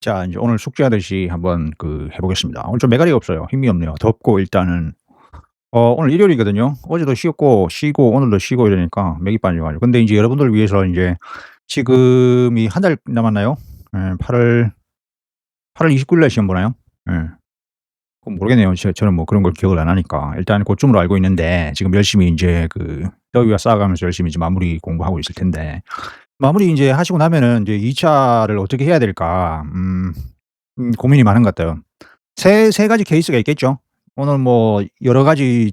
자 인제 오늘 숙제하듯이 한번 해 보겠습니다. 오늘 좀 메가리가 없어요. 힘이 없네요. 덥고 일단은 오늘 일요일이거든요. 어제도 쉬고 오늘도 쉬고 이러니까 맥이 빠져 가지고. 근데 인제 여러분들을 위해서 인제 지금이 한 달 남았나요? 예 8월 29일 날 시험 보나요? 예. 그건 모르겠네요. 저는 뭐 그런 걸 기억을 안 하니까. 일단 고쯤으로 알고 있는데 지금 열심히 인제 더위와 싸워가면서 열심히 이제 마무리 공부하고 있을 텐데, 마무리 인제 하시고 나면은 이제 2 차를 어떻게 해야 될까 고민이 많은 것 같아요. 세 가지 케이스가 있겠죠. 오늘 뭐 여러 가지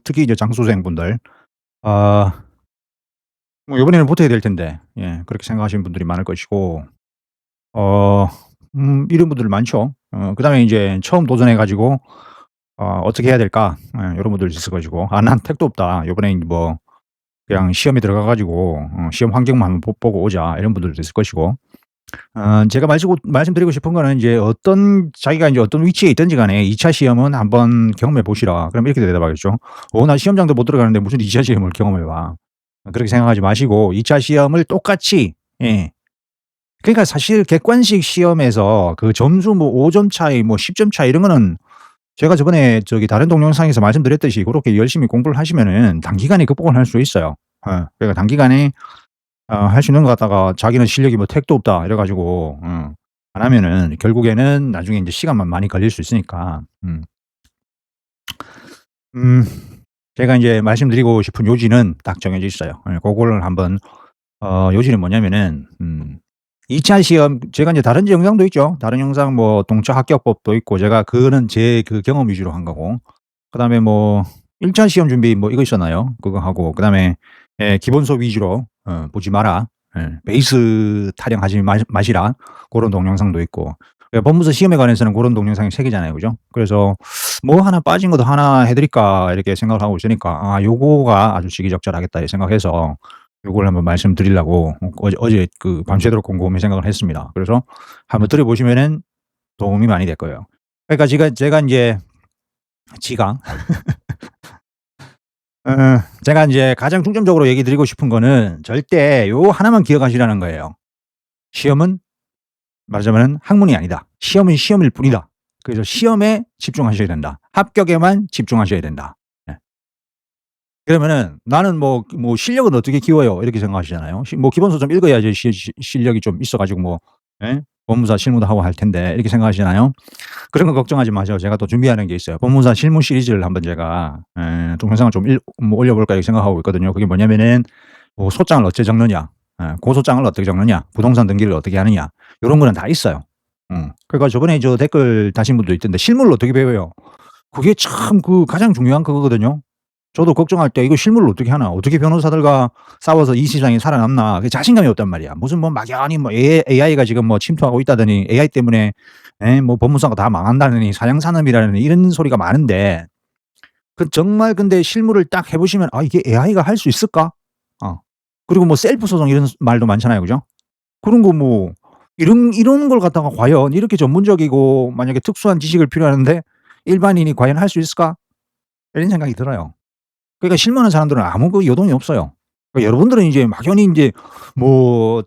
특히 이제 장수생분들 아 뭐 이번에는 버텨야 될 텐데, 예 그렇게 생각하시는 분들이 많을 것이고, 어 이런 분들 많죠. 그다음에 인제 처음 도전해 가지고 '어떻게 해야 될까?' 요런 분들 있을 것이고, '아 난 택도 없다. 요번엔 뭐 그냥 시험에 들어가 가지고 시험 환경만 한번 보고 오자.' 이런 분들도 있을 것이고, 제가 말씀드리고 싶은 거는 인제 자기가 인제 어떤 위치에 있든지 간에 "2 차 시험은 한번 경험해 보시라." 그럼 이렇게 대답하겠죠. 나 시험장도 못 들어가는데 무슨 2차 시험을 경험해 봐." 그렇게 생각하지 마시고 2차 시험을 똑같이, 예 그러니까 사실 객관식 시험에서 그 점수 뭐 5점 차이 뭐 10점 차이 이런 거는 제가 저번에 다른 동영상에서 말씀드렸듯이 고렇게 열심히 공부를 하시면은 단기간에 극복을 할 수 있어요. 그러니까 단기간에 할 수 있는 것 같다가 자기는 실력이 뭐 택도 없다 이래 가지고 안 하면은 결국에는 나중에 인제 시간만 많이 걸릴 수 있으니까. 음 제가 인제 말씀드리고 싶은 요지는 딱 정해져 있어요. 고거를 한번 요지는 뭐냐면은 2차 시험 제가 인제 다른 영상도 있죠. 다른 영상 뭐 동차 합격법도 있고, 제가 그거는 제 경험 위주로 한 거고, 그다음에 뭐 1차 시험 준비 뭐 이거 있었나요? 그거 하고, 그다음에 기본 수업 위주로 보지 마라. 베이스 타령하지 마시라. 고런 동영상도 있고. 법무사 시험에 관해서는 고런 동영상이 3 개잖아요. 그죠? 그래서 '뭐 하나 빠진 것도 하나 해 드릴까.' 이렇게 생각을 하고 있으니까, 요거가 아주 시기적절하겠다 이 생각해서 요걸 한번 말씀드리려고 어제 밤새도록 곰곰이 생각을 했습니다. 그래서 한번 들어 보시면은 도움이 많이 될 거예요. 그러니까 제가 인제 지가 어 제가 인제 가장 중점적으로 얘기 드리고 싶은 거는 절대 요 하나만 기억하시라는 거예요. 시험은 말하자면은 학문이 아니다. 시험은 시험일 뿐이다. 그래서 시험에 집중하셔야 된다. 합격에만 집중하셔야 된다. 예. 그러면은 '나는 뭐 실력은 어떻게 키워요?' 이렇게 생각하시잖아요. 뭐 기본서 좀 읽어야지 실력이 좀 있어 가지고 뭐 예 법무사 실무도 하고 할 텐데 이렇게 생각하시잖아요. 그런 거 걱정하지 마세요. 제가 또 준비하는 게 있어요. 법무사 실무 시리즈를 한번 제가 동영상을 좀 올려 볼까 이렇게 생각하고 있거든요. 그게 뭐냐면은 뭐 소장을 어떻게 적느냐, 고소장을 어떻게 적느냐, 부동산 등기를 어떻게 하느냐, 요런 거는 다 있어요. 그러니까 저번에 댓글 다신 분도 있던데 "실무를 어떻게 배워요?" 그게 참 가장 중요한 그거거든요. 저도 걱정할 때 '이거 실무를 어떻게 하나? 어떻게 변호사들과 싸워서 이 시장에 살아남나?' 그게 자신감이 없단 말이야. 무슨 뭐 막연히 뭐 AI가 지금 뭐 침투하고 있다더니 AI 때문에 뭐 법무사가 다 망한다느니 사형 산업이라느니 이런 소리가 많은데, 정말 근데 실무를 딱 해 보시면 '아 이게 AI가 할 수 있을까?' 어. 그리고 뭐 셀프 소송 이런 말도 많잖아요. 그죠? 그런 거 뭐 이런 걸 갖다가 과연 이렇게 전문적이고 만약에 특수한 지식을 필요하는데 '일반인이 과연 할 수 있을까?' 이런 생각이 들어요. 그러니까 실무하는 사람들은 아무 요동이 없어요. 그러니까 여러분들은 이제 막연히 인제 뭐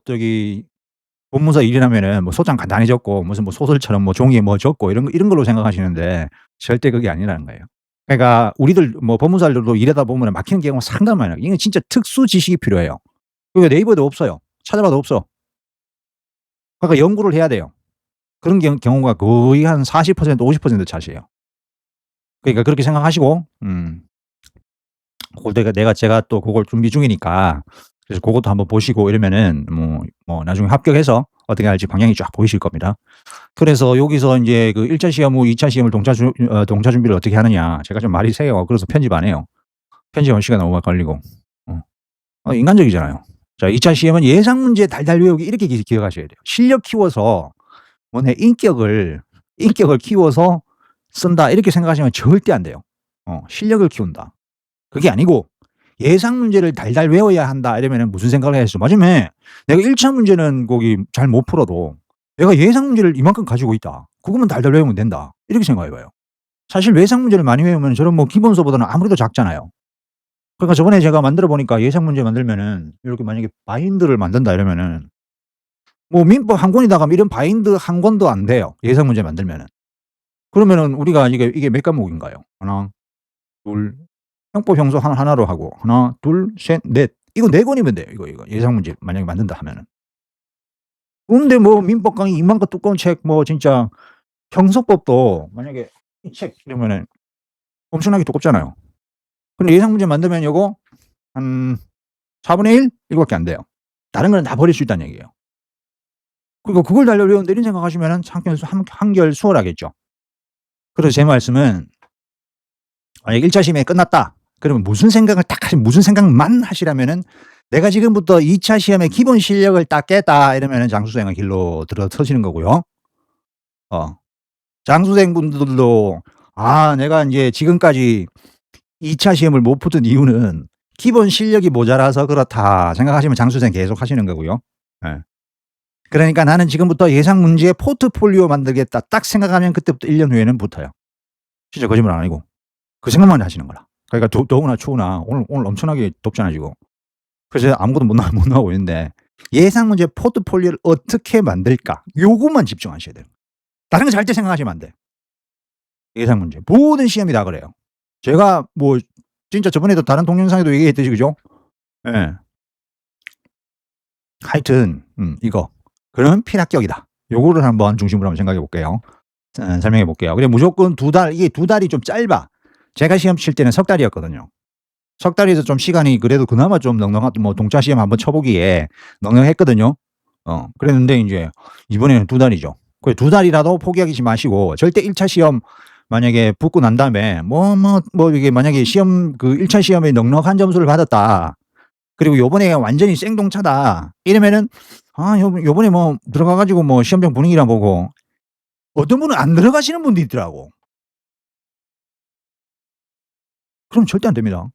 법무사 일이라면은 뭐 소장 간단히 적고 무슨 뭐 소설처럼 뭐 종이에 뭐 적고 이런 걸로 생각하시는데 절대 그게 아니라는 거예요. 그러니까 우리들 뭐 법무사들도 일하다 보면은 막히는 경우가 상당히 많아요. 이게 진짜 특수 지식이 필요해요. 그게 네이버에도 없어요. 찾아봐도 없어. 그러니까 연구를 해야 돼요. 그런 경우가 거의 한 40% 50% 차지해요. 그러니까 그렇게 생각하시고 제가 또 고걸 준비 중이니까 그래서 고것도 한번 보시고 이러면은 뭐 나중에 합격해서 어떻게 할지 방향이 쫙 보이실 겁니다. 그래서 여기서 인제 1차 시험 후 2차 시험을 동차 준비를 어떻게 하느냐. 제가 좀 말이 세요. 그래서 편집 안 해요. 편집하면 시간 너무 걸리고. 어. 인간적이잖아요. 자, 2차 시험은 예상 문제 달달 외우기 이렇게 기억하셔야 돼요. 실력 키워서 뭐 내 인격을 키워서 쓴다 이렇게 생각하시면 절대 안 돼요. 실력을 키운다. 그게 아니고 '예상 문제를 달달 외워야 한다.' 이러면은 무슨 생각을 해야겠어. 맞으면 내가 1차 문제는 거기 잘 못 풀어도 '내가 예상 문제를 이만큼 가지고 있다. 그것만 달달 외우면 된다.' 이렇게 생각해 봐요. 사실 예상 문제를 많이 외우면 저런 뭐 기본서보다는 아무래도 작잖아요. 그러니까 저번에 제가 만들어 보니까 예상 문제 만들면은 이렇게 만약에 바인드를 만든다 이러면은 뭐 민법 한 권에다가 이런 바인드 한 권도 안 돼요, 예상 문제 만들면은. 그러면은 우리가 이게 몇 과목인가요? 하나, 둘, 형법 형소 하나로 하고 하나, 둘, 셋, 넷. 이거 4 권이면 돼요. 이거 예상 문제 만약에 만든다 하면은. 근데 뭐 민법 강의 이만큼 두꺼운 책 뭐 진짜 형소법도 만약에 이 책 이러면은 엄청나게 두껍잖아요. 근데 예상 문제 만들면 요거 한 4분의 1 이거밖에 안 돼요. 다른 거는 다 버릴 수 있다는 얘기예요. 그리고 그걸 달려 외운다 이런 생각하시면은 한결 수월하겠죠. 그래서 제 말씀은 만약에 1차 시험이 끝났다. 그러면 무슨 생각만 하시라면은 내가 지금부터 2차 시험의 기본 실력을 딱 깼다 이러면은 장수생의 길로 들어서시는 거고요. 장수생분들도 내가 인제 지금까지 2차 시험을 못 붙은 이유는 '기본 실력이 모자라서 그렇다.' 생각하시면 장수생 계속 하시는 거고요. 예. 그러니까 '나는 지금부터 예상 문제 포트폴리오 만들겠다.' 딱 생각하면 그때부터 1년 후에는 붙어요. 진짜 거짓말 안 아니고. 그 생각만 하시는 거라. 그러니까 더우나 추우나 오늘 엄청나게 덥잖아요 지금. 그래서 아무것도 못 나오고 있는데 예상 문제 포트폴리오를 어떻게 만들까 요것만 집중하셔야 돼요. 다른 거 절대 생각하시면 안 돼. 예상 문제. 모든 시험이 다 그래요. 제가 뭐 진짜 저번에도 다른 동영상에도 얘기했듯이 그죠? 예. 하여튼 이거. 그럼 필합격이다. 요거를 한번 중심으로 한번 생각해 볼게요. 설명해 볼게요. 그래 무조건 2달 이게 2달이 좀 짧아. 제가 시험 칠 때는 석 달이었거든요. 석 달에서 좀 시간이 그래도 그나마 좀 넉넉한 뭐 동차 시험 한번 쳐 보기에 넉넉했거든요. 그랬는데 인제 이번에는 2달이죠. 그 2달이라도 포기하지 마시고 절대 1차 시험 만약에 붙고 난 다음에 뭐 이게 만약에 시험 그 1차 시험에 넉넉한 점수를 받았다. 그리고 요번에 완전히 생동차다. 이러면은 요번에 뭐 들어가 가지고 뭐 시험장 분위기나 보고 어떤 분은 안 들어가시는 분도 있더라고. 그럼 절대 안 됩니다.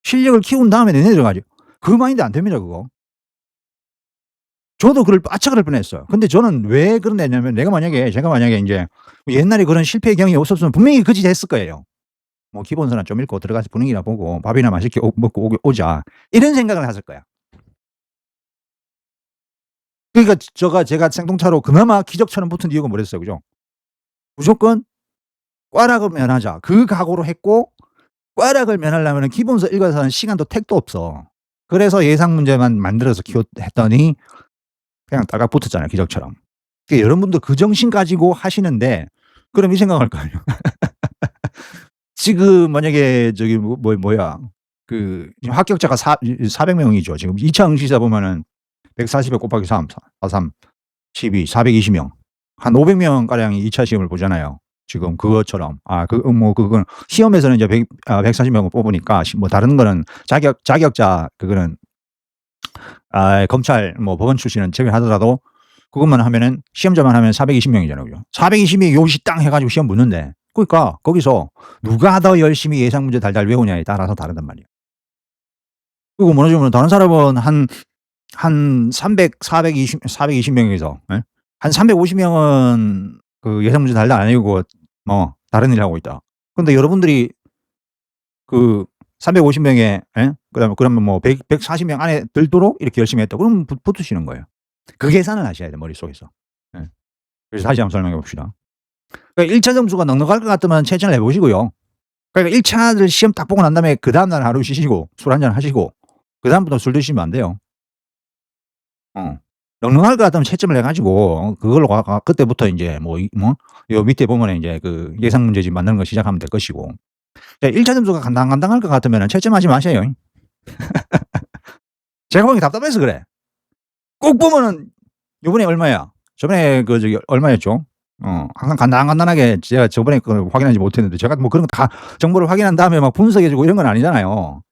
실력을 키운 다음에 내내 들어가죠. 그 마인드 안 됩니다 그거. 저도 그걸 빠짝을 할 뻔했어요. 근데 저는 왜 그런 애냐면 제가 만약에 인제 옛날에 그런 실패의 경험이 없었으면 분명히 그 짓 했을 거예요. 뭐 '기본서나 좀 읽고 들어가서 분위기나 보고 밥이나 맛있게 먹고 오자.' 이런 생각을 했을 거야. 그러니까 제가 생동차로 그나마 기적처럼 붙은 이유가 뭐랬어요 그죠? 무조건 꽈락을 면하자. 그 각오로 했고 꽈락을 면하려면은 기본서 읽어서 하는 시간도 택도 없어. 그래서 예상 문제만 만들어서 했더니 그냥 딸깍 붙었잖아요 기적처럼. 그러니까 여러분도 그 정신 가지고 하시는데 그럼 이 생각할 거 아니에요. 지금 만약에 저기 뭐야 그 지금 합격자가 400 명이죠. 지금 2차 응시자 보면은 140에 곱하기 3 3 12 420 명. 한 500명 가량이 2차 시험을 보잖아요. 지금 그것처럼. 그건 시험에서는 이제 140 명을 뽑으니까 뭐 다른 거는 자격자 그거는 검찰 뭐 법원 출신은 제외하더라도 그것만 하면은 시험자만 하면 420 명이잖아요. 그죠? 420 명이 요시 땅 해 가지고 시험 붙는데 그러니까 거기서 누가 더 열심히 예상 문제 달달 외우냐에 따라서 다르단 말이에요. 그리고 무너지면 다른 사람은 한 420 명에서 예? 한 350 명은 그 예상 문제 달달 안 외우고 뭐 다른 일 하고 있다. 근데 여러분들이 그 350 명에 예? 그러면 뭐 140명 안에 들도록 이렇게 열심히 했다. 그러면 붙으시는 거예요. 그 계산을 하셔야 돼요 머릿속에서. 예. 그래서 다시 한번 설명해 봅시다. 그러니까 1차 점수가 넉넉할 것 같으면 채점을 해 보시고요. 그러니까 1차를 시험 딱 보고 난 다음에 그다음 날 하루 쉬시고 술 한잔 하시고 그다음부터 술 드시면 안 돼요. 넉넉할 것 같으면 채점을 해 가지고 그걸로 그때부터 인제 요 밑에 보면은 인제 그 예상 문제집 만드는 거 시작하면 될 것이고. 1차 점수가 간당간당할 것 같으면은 채점하지 마세요. 제가 보기엔 답답해서 그래. 꼭 보면은 요번에 얼마야? 저번에 얼마였죠? 항상 간단하게 제가 저번에 그걸 확인하지 못했는데 제가 뭐 그런 거 다 정보를 확인한 다음에 막 분석해 주고 이런 건 아니잖아요.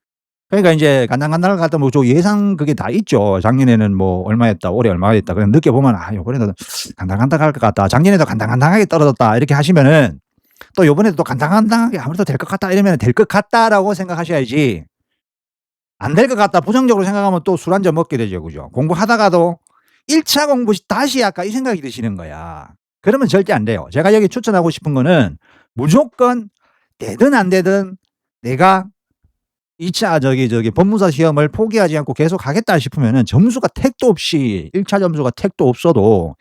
그러니까 인제 간당간당할 것 같으면 뭐 예상 그게 다 있죠. 작년에는 뭐 얼마였다. 올해 얼마가 됐다. 그냥 늦게 보면 '요번에도 간당간당할 것 같다. 작년에도 간당간당하게 떨어졌다.' 이렇게 하시면은 또 요번에도 또 간당간당하게 아무래도 될 것 같다 이러면은 '될 것 같다.'라고 생각하셔야지 안 될 것 같다 부정적으로 생각하면 또 술 한 잔 먹게 되죠. 그죠? 공부하다가도 1차 공부 다시 할까 이 생각이 드시는 거야. 그러면 절대 안 돼요. 제가 여기 추천하고 싶은 거는 무조건 되든 안 되든 내가 2차 저기 법무사 시험을 포기하지 않고 계속 하겠다 싶으면은 점수가 택도 없이 1차 점수가 택도 없어도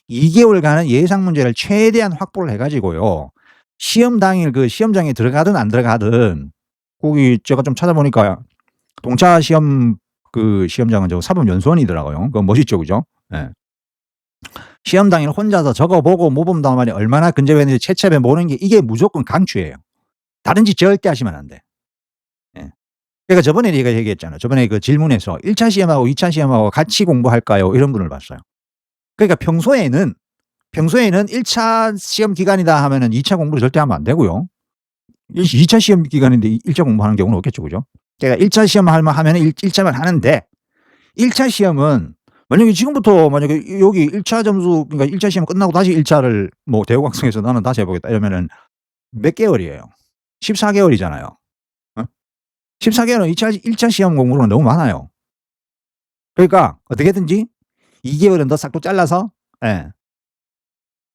2개월간은 예상 문제를 최대한 확보를 해 가지고요. 시험 당일 그 시험장에 들어가든 안 들어가든 거기 제가 좀 찾아보니까 동차 시험 그 시험장은 저 사법연수원이더라고요. 그거 멋있죠, 그죠? 예. 시험 당일 혼자서 적어 보고 모범 답안이 얼마나 근접했는지 채점해 보는 게 이게 무조건 강추예요. 다른 짓 절대 하시면 안 돼. 예. 그러니까 저번에 제가 얘기했잖아요. 저번에 그 질문에서 "1차 시험하고 2차 시험하고 같이 공부할까요?" 이런 분을 봤어요. 그러니까 평소에는 1차 시험 기간이다 하면은 2차 공부를 절대 하면 안 되고요. 2차 시험 기간인데 1차 공부하는 경우는 없겠죠, 그죠? 그러니까 1차 시험 하면은 1차만 하는데 1차 시험은 만약에 지금부터 만약에 여기 1차 점수 그러니까 1차 시험 끝나고 다시 1차를 뭐 대우각성에서 나는 다시 해 보겠다 이러면은 몇 개월이에요? 14개월이잖아요. 어? 14개월은 1차 시험 공부로는 너무 많아요. 그러니까 어떻게든지 2개월은 더 싹둑 잘라서 예.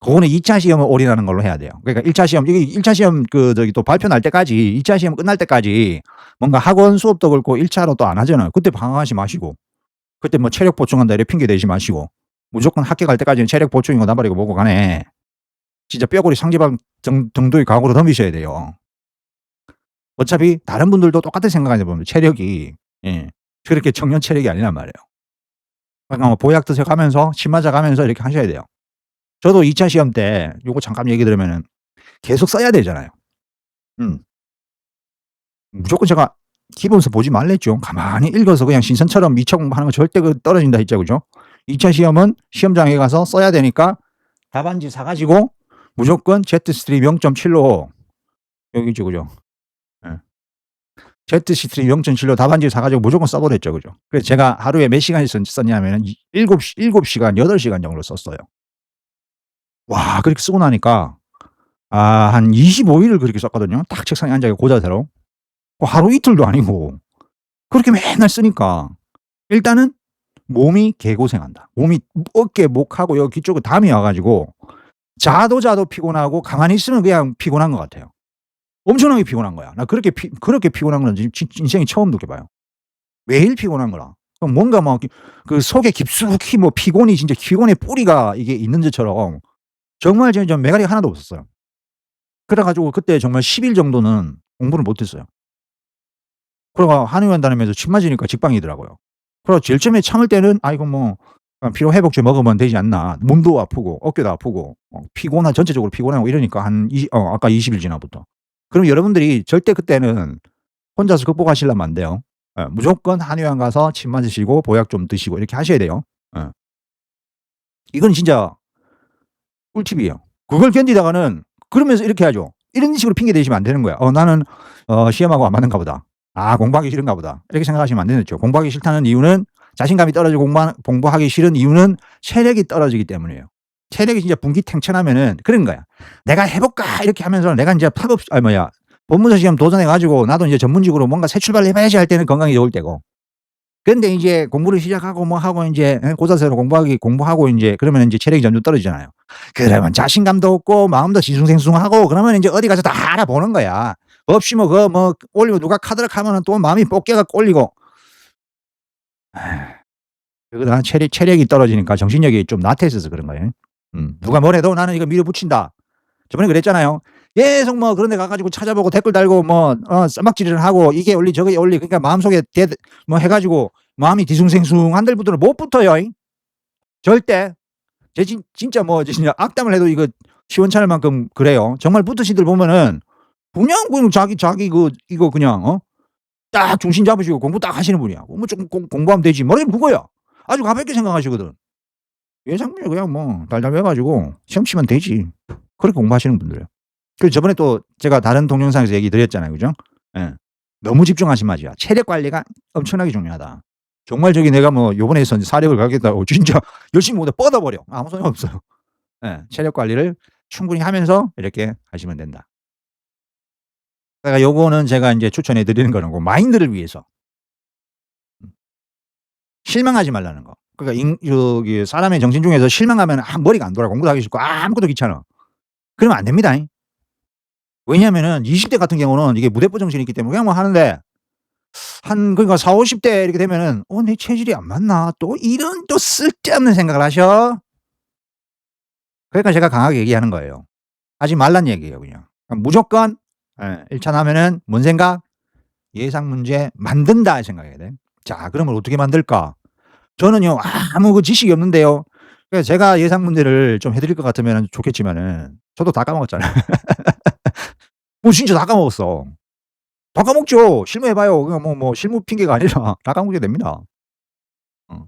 그거는 2차 시험을 올인하는 걸로 해야 돼요. 그러니까 1차 시험 이게 1차 시험 그 저기 또 발표 날 때까지 2차 시험 끝날 때까지 뭔가 학원 수업도 그렇고 1차로 또 안 하잖아요. 그때 방황하지 마시고 그때 뭐 체력 보충한다 이래 핑계 대지 마시고 무조건 학교 갈 때까지는 체력 보충이고 나발이고 뭐고 간에 진짜 뼈골이 상지방 정도의 각오로 덤비셔야 돼요. 어차피 다른 분들도 똑같은 생각하는 분들 체력이 예 그렇게 청년 체력이 아니란 말이에요. 그러니까 뭐 보약 드셔 가면서 침 맞아 가면서 이렇게 하셔야 돼요. 저도 2차 시험 때 요거 잠깐 얘기 들으면은 계속 써야 되잖아요. 음. 무조건 제가 기본서 보지 말랬죠. 가만히 읽어서 그냥 신선처럼 2차 공부하는 거 절대 그 떨어진다 했죠. 그죠? 2차 시험은 시험장에 가서 써야 되니까 답안지 사 가지고 무조건 Z스트림 0.7로 여기 있죠. 그죠? 예. Z스트림 0.7로 답안지 사 가지고 무조건 써 버렸죠. 그죠? 그래서 제가 하루에 몇 시간 썼냐면은 7시간 8시간 정도 썼어요. 와 그렇게 쓰고 나니까 한 25일을 그렇게 썼거든요. 딱 책상에 앉아 고자세로. 하루 이틀도 아니고 그렇게 맨날 쓰니까 일단은 몸이 개고생한다. 몸이 어깨, 목하고 여기 뒤쪽에 담이 와 가지고 자도 피곤하고 가만히 있으면 그냥 피곤한 것 같아요. 엄청나게 피곤한 거야. 나 그렇게 피곤한 거는 인생에 처음 느껴봐요. 매일 피곤한 거라. 뭔가 막 그 속에 깊숙이 뭐 피곤이 진짜 피곤의 뿌리가 이게 있는 것처럼 정말 좀 매가리가 하나도 없었어요. 그래 가지고 그때 정말 10일 정도는 공부를 못 했어요. 그러다가 한의원 다니면서 침 맞으니까 직방이더라고요. 그래서 제일 처음에 참을 때는 '아 이거 뭐 피로 회복제 먹으면 되지 않나.' 몸도 아프고 어깨도 아프고 전체적으로 피곤하고 이러니까 아까 20일 지나부터. 그럼 여러분들이 절대 그때는 혼자서 극복하시려면 안 돼요. 예 무조건 한의원 가서 침 맞으시고 보약 좀 드시고 이렇게 하셔야 돼요. 예. 이건 진짜 꿀팁이에요. 그걸 견디다가는 그러면서 이렇게 하죠. 이런 식으로 핑계 대시면 안 되는 거야. '나는 시험하고 안 맞는가 보다. 공부하기 싫은가 보다.' 이렇게 생각하시면 안 되죠. 공부하기 싫다는 이유는 자신감이 떨어지고 공부하기 싫은 이유는 체력이 떨어지기 때문이에요. 체력이 진짜 분기탱천하면은 그런 거야. '내가 해 볼까?' 이렇게 하면서 내가 인제 법무사 시험 도전해 가지고 나도 이제 전문직으로 뭔가 새 출발을 해 봐야지 할 때는 건강이 좋을 때고 근데 이제 공부를 시작하고 뭐 하고 인제 고사세로 공부하고 인제 그러면 인제 체력이 점점 떨어지잖아요. 그러면 자신감도 없고 마음도 뒤숭생숭하고 그러면 인제 어디 가서 다 알아보는 거야. 없이 뭐 그거 뭐 올리고 누가 카드락 하면은 또 마음이 뽀개 갖고 올리고. 그거 다 체력이 떨어지니까 정신력이 좀 나태해져서 그런 거예요. 누가 뭐래도 나는 이거 밀어붙인다. 저번에 그랬잖아요. 계속 뭐 그런 데 가 가지고 찾아보고 댓글 달고 뭐 쌈박질을 하고 이게 올리 저게 올리 그러니까 마음속에 뭐 해 가지고 마음이 뒤숭생숭한 분들은 못 붙어요. 절대. 진짜 뭐 진짜 악담을 해도 이거 시원찮을 만큼 그래요. 정말 붙으신 들 보면은 그냥 자기 이거 그냥 딱 중심 잡으시고 공부 딱 하시는 분이야. 뭐 좀 공부하면 되지. 뭐래 그거야. 아주 가볍게 생각하시거든. 예상문제 그냥 뭐 달달 외워 가지고 시험 치면 되지. 그렇게 공부하시는 분들이에요. 그리고 저번에 또 제가 다른 동영상에서 얘기 드렸잖아요. 그죠? 예. 너무 집중하지 마시라. 체력 관리가 엄청나게 중요하다. 정말 저기 내가 뭐 요번에 사력을 가겠다고 진짜 열심히 못해 뻗어 버려. 아무 소용 없어요. 예. 체력 관리를 충분히 하면서 이렇게 하시면 된다. 그러니까 요거는 제가 인제 추천해 드리는 거는 마인드를 위해서. 실망하지 말라는 거. 그러니까 저기 사람의 정신 중에서 실망하면 머리가 안 돌아. 공부도 하기 싫고 아무것도 귀찮아. 그러면 안 됩니다. 왜냐하면은 20대 같은 경우는 이게 무대포 정신이 있기 때문에 그냥 뭐 하는데 그러니까 40-50대 이렇게 되면은 '내 체질이 안 맞나?' 또 이런 또 쓸데없는 생각을 하셔. 그러니까 제가 강하게 얘기하는 거예요. 하지 말란 얘기예요 그냥. 무조건 1 차 하면은 뭔 생각? '예상 문제 만든다.' 이 생각해야 돼. 자 그러면 어떻게 만들까? 저는요 아무 그 지식이 없는데요. 그래서 제가 예상 문제를 좀 해 드릴 것 같으면은 좋겠지만은 저도 다 까먹었잖아요. 진짜 다 까먹었어. 다 까먹죠. 실무해 봐요. 그냥 실무 핑계가 아니라 다 까먹게 됩니다. 어.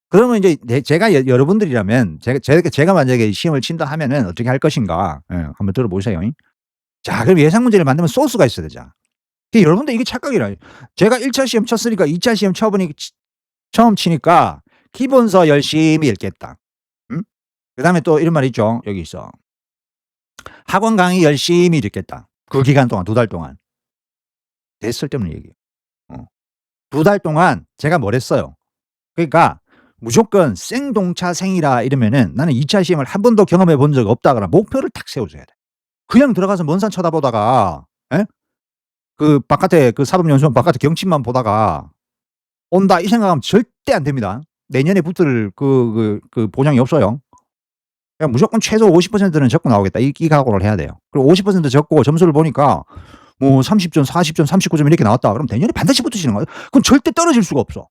그러면 인제 제가 여러분들이라면 제가 만약에 시험을 친다 하면은 어떻게 할 것인가 한번 들어보세요잉. 자 그럼 예상 문제를 만들면 소스가 있어야 되잖아. 여러분들 이게 착각이라. 제가 1차 시험 쳤으니까 2차 시험 처음 치니까 기본서 열심히 읽겠다. 음? 그다음에 또 이런 말이 있죠. 여기 있어. 학원 강의 열심히 듣겠다. 그 기간 동안 2달 동안. 되게 쓸데없는 얘기예요. 어. 2달 동안 제가 뭘 했어요. 그러니까 무조건 생동차생이라 이러면은 나는 2차 시험을 한 번도 경험해 본 적 없다 그러면 목표를 탁 세워 줘야 돼. 그냥 들어가서 먼 산 쳐다보다가 예? 그 바깥에 그 사법연수원 바깥에 경치만 보다가 '온다.' 이 생각하면 절대 안 됩니다. 내년에 붙을 보장이 없어요. 그냥 무조건 최소 50%는 적고 나오겠다. 이 각오를 해야 돼요. 그리고 50% 적고 점수를 보니까 30점, 40점, 39점 이렇게 나왔다. 그럼 내년에 반드시 붙으시는 거예요. 그건 절대 떨어질 수가 없어.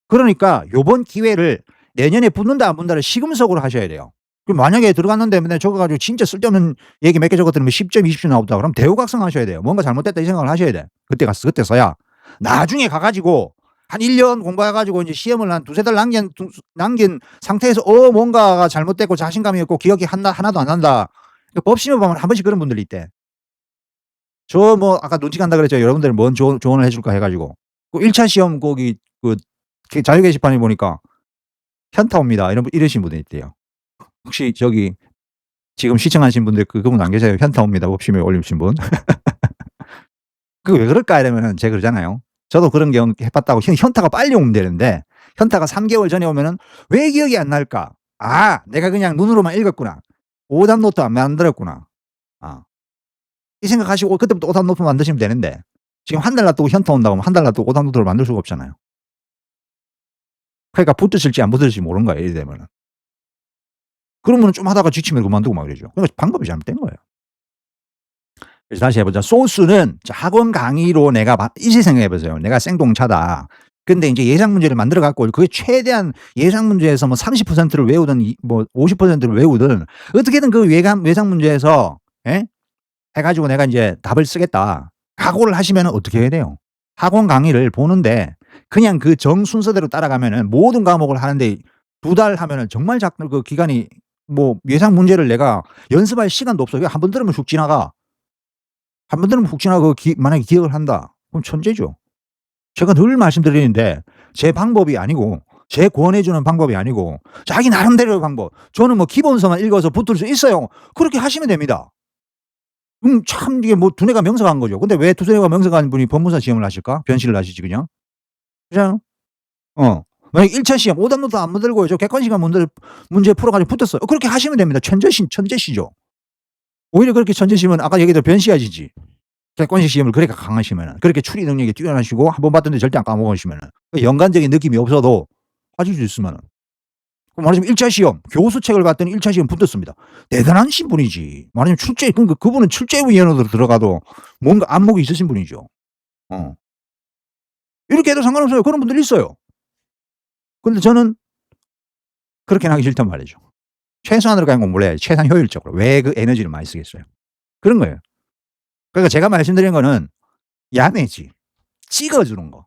그러니까 요번 기회를 내년에 붙는다 안 붙는다를 시금석으로 하셔야 돼요. 그럼 만약에 들어갔는데 맨날 적어 가지고 진짜 쓸데없는 얘기 몇 개 적었더니 10점, 20점 나왔다 그러면 대우각성하셔야 돼요. 뭔가 잘못됐다 이 생각을 하셔야 돼. 그때서야. 나중에 가 가지고 한 1년 공부해 가지고 인제 시험을 한 2-3달 남긴 상태에서 뭔가가 잘못됐고 자신감이 없고 기억이 하나도 안 난다. 그 법시험을 보면 한 번씩 그런 분들이 있대. 아까 눈치 간다 그랬죠. 여러분들은 뭔 조언을 해 줄까 해 가지고. 1차 시험 거기 자유 게시판에 보니까 현타 옵니다. 이러신 분이 있대요. 혹시 저기 지금 시청하신 분들 그분 안 계세요? 현타 옵니다. 법시험에 올리신 분. 왜 그럴까 이러면은 제가 그러잖아요. 저도 그런 경험 해 봤다고 현타가 빨리 오면 되는데 현타가 3 개월 전에 오면은 왜 기억이 안 날까? '아 내가 그냥 눈으로만 읽었구나. 오답 노트 안 만들었구나.' 아 이 생각하시고 그때부터 오답 노트 만드시면 되는데 지금 한 달 놔두고 현타 온다고 하면 한 달 놔두고 오답 노트를 만들 수가 없잖아요. 그러니까 붙으실지 안 붙으실지 모르는 거예요 이래 되면은. 그러면은 좀 하다가 지치면 그만두고 막 이러죠. 그러니까 방법이 잘못된 거예요. 그래서 다시 해 보자. 소스는 학원 강의로 내가 이제 생각해 보세요. 내가 생동차다. 근데 인제 예상 문제를 만들어 갖고 그게 최대한 예상 문제에서 30%를 외우든 50%를 외우든 어떻게든 그 예상 문제에서 예? 해 가지고 내가 인제 답을 쓰겠다. 각오를 하시면은 어떻게 해야 돼요? 학원 강의를 보는데 그냥 그 정 순서대로 따라가면은 모든 과목을 하는데 2달 하면은 정말 그 기간이 예상 문제를 내가 연습할 시간도 없어. 그냥 한 번 들으면 훅 지나가. 한 번 들으면 훅 지나가고 만약에 기억을 한다. 그럼 천재죠. 제가 늘 말씀드리는데 제 방법이 아니고 제 권해 주는 방법이 아니고 자기 나름대로의 방법. 저는 기본서만 읽어서 붙을 수 있어요. 그렇게 하시면 됩니다. 참 이게 두뇌가 명석한 거죠. 근데 왜 두뇌가 명석한 분이 법무사 시험을 하실까? 변신을 하시지 그냥. 그잖아요. 만약에 1차 시험 오답 노트 안 만들고 저 객관식만 문제 풀어 가지고 붙었어요. 그렇게 하시면 됩니다. 천재시죠. 오히려 그렇게 천재시면 아까 얘기했던 변시하시지. 객관식 시험을 그렇게 강하시면은 그렇게 추리 능력이 뛰어나시고 한 번 봤는데 절대 안 까먹으시면은 연관적인 느낌이 없어도 하실 수 있으면은. 그럼 말하자면 1차 시험 교수책을 봤더니 1차 시험 붙었습니다. 대단하신 분이지. 말하자면 그분은 출제위원으로 들어가도 뭔가 안목이 있으신 분이죠. 어. 이렇게 해도 상관없어요. 그런 분들이 있어요. 근데 저는 그렇게는 하기 싫단 말이죠. 최소한으로 그냥 공부를 해야지. 최대한 효율적으로. 왜 그 에너지를 많이 쓰겠어요. 그런 거예요. 그러니까 제가 말씀드린 거는 야매지. 찍어 주는 거.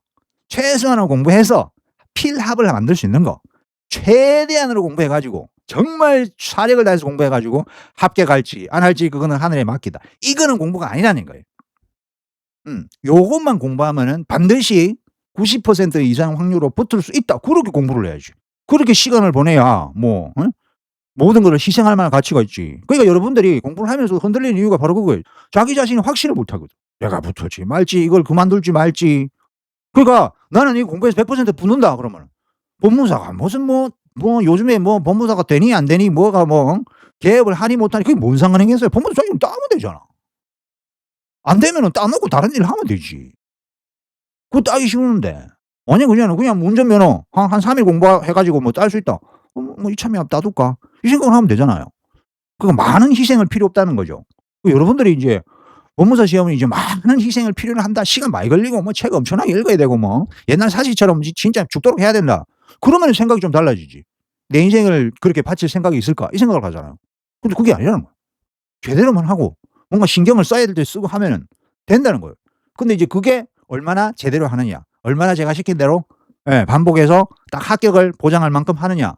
최소한으로 공부해서 필합을 만들 수 있는 거. 최대한으로 공부해 가지고 정말 사력을 다해서 공부해 가지고 합격할지 안 할지 그거는 하늘에 맡기다. 이거는 공부가 아니라는 거예요. 요것만 공부하면은 반드시 90% 이상 확률로 붙을 수 있다. 그렇게 공부를 해야지. 그렇게 시간을 보내야 모든 거를 희생할 만한 가치가 있지. 그러니까 여러분들이 공부를 하면서 흔들리는 이유가 바로 그거예요. 자기 자신이 확신을 못 하거든. '내가 붙을지 말지 이걸 그만둘지 말지.' 그러니까 '나는 이 공부해서 100% 붙는다.' 그러면은 법무사가 무슨 요즘에 법무사가 되니 안 되니 개업을 하니 못하니 그게 뭔 상관이겠어요. 법무사 자격증 따면 되잖아. 안 되면은 따 놓고 다른 일을 하면 되지. 그거 따기 쉬운데. 아니 그냥 운전면허 한 3일 공부해 가지고 뭐 딸 수 있다. 뭐 이참에 따 둘까? 이 생각을 하면 되잖아요. 그러니까 많은 희생을 필요 없다는 거죠. 여러분들이 인제 법무사 시험은 이제 많은 희생을 필요로 한다. 시간 많이 걸리고 뭐 책 엄청나게 읽어야 되고 뭐 옛날 사시처럼 진짜 죽도록 해야 된다. 그러면은 생각이 좀 달라지지. '내 인생을 그렇게 바칠 생각이 있을까?' 이 생각을 하잖아요. 근데 그게 아니라는 거야. 제대로만 하고 뭔가 신경을 써야 될 때 쓰고 하면은 된다는 거예요. 근데 이제 그게 얼마나 제대로 하느냐, 얼마나 제가 시킨 대로 예 반복해서 딱 합격을 보장할 만큼 하느냐.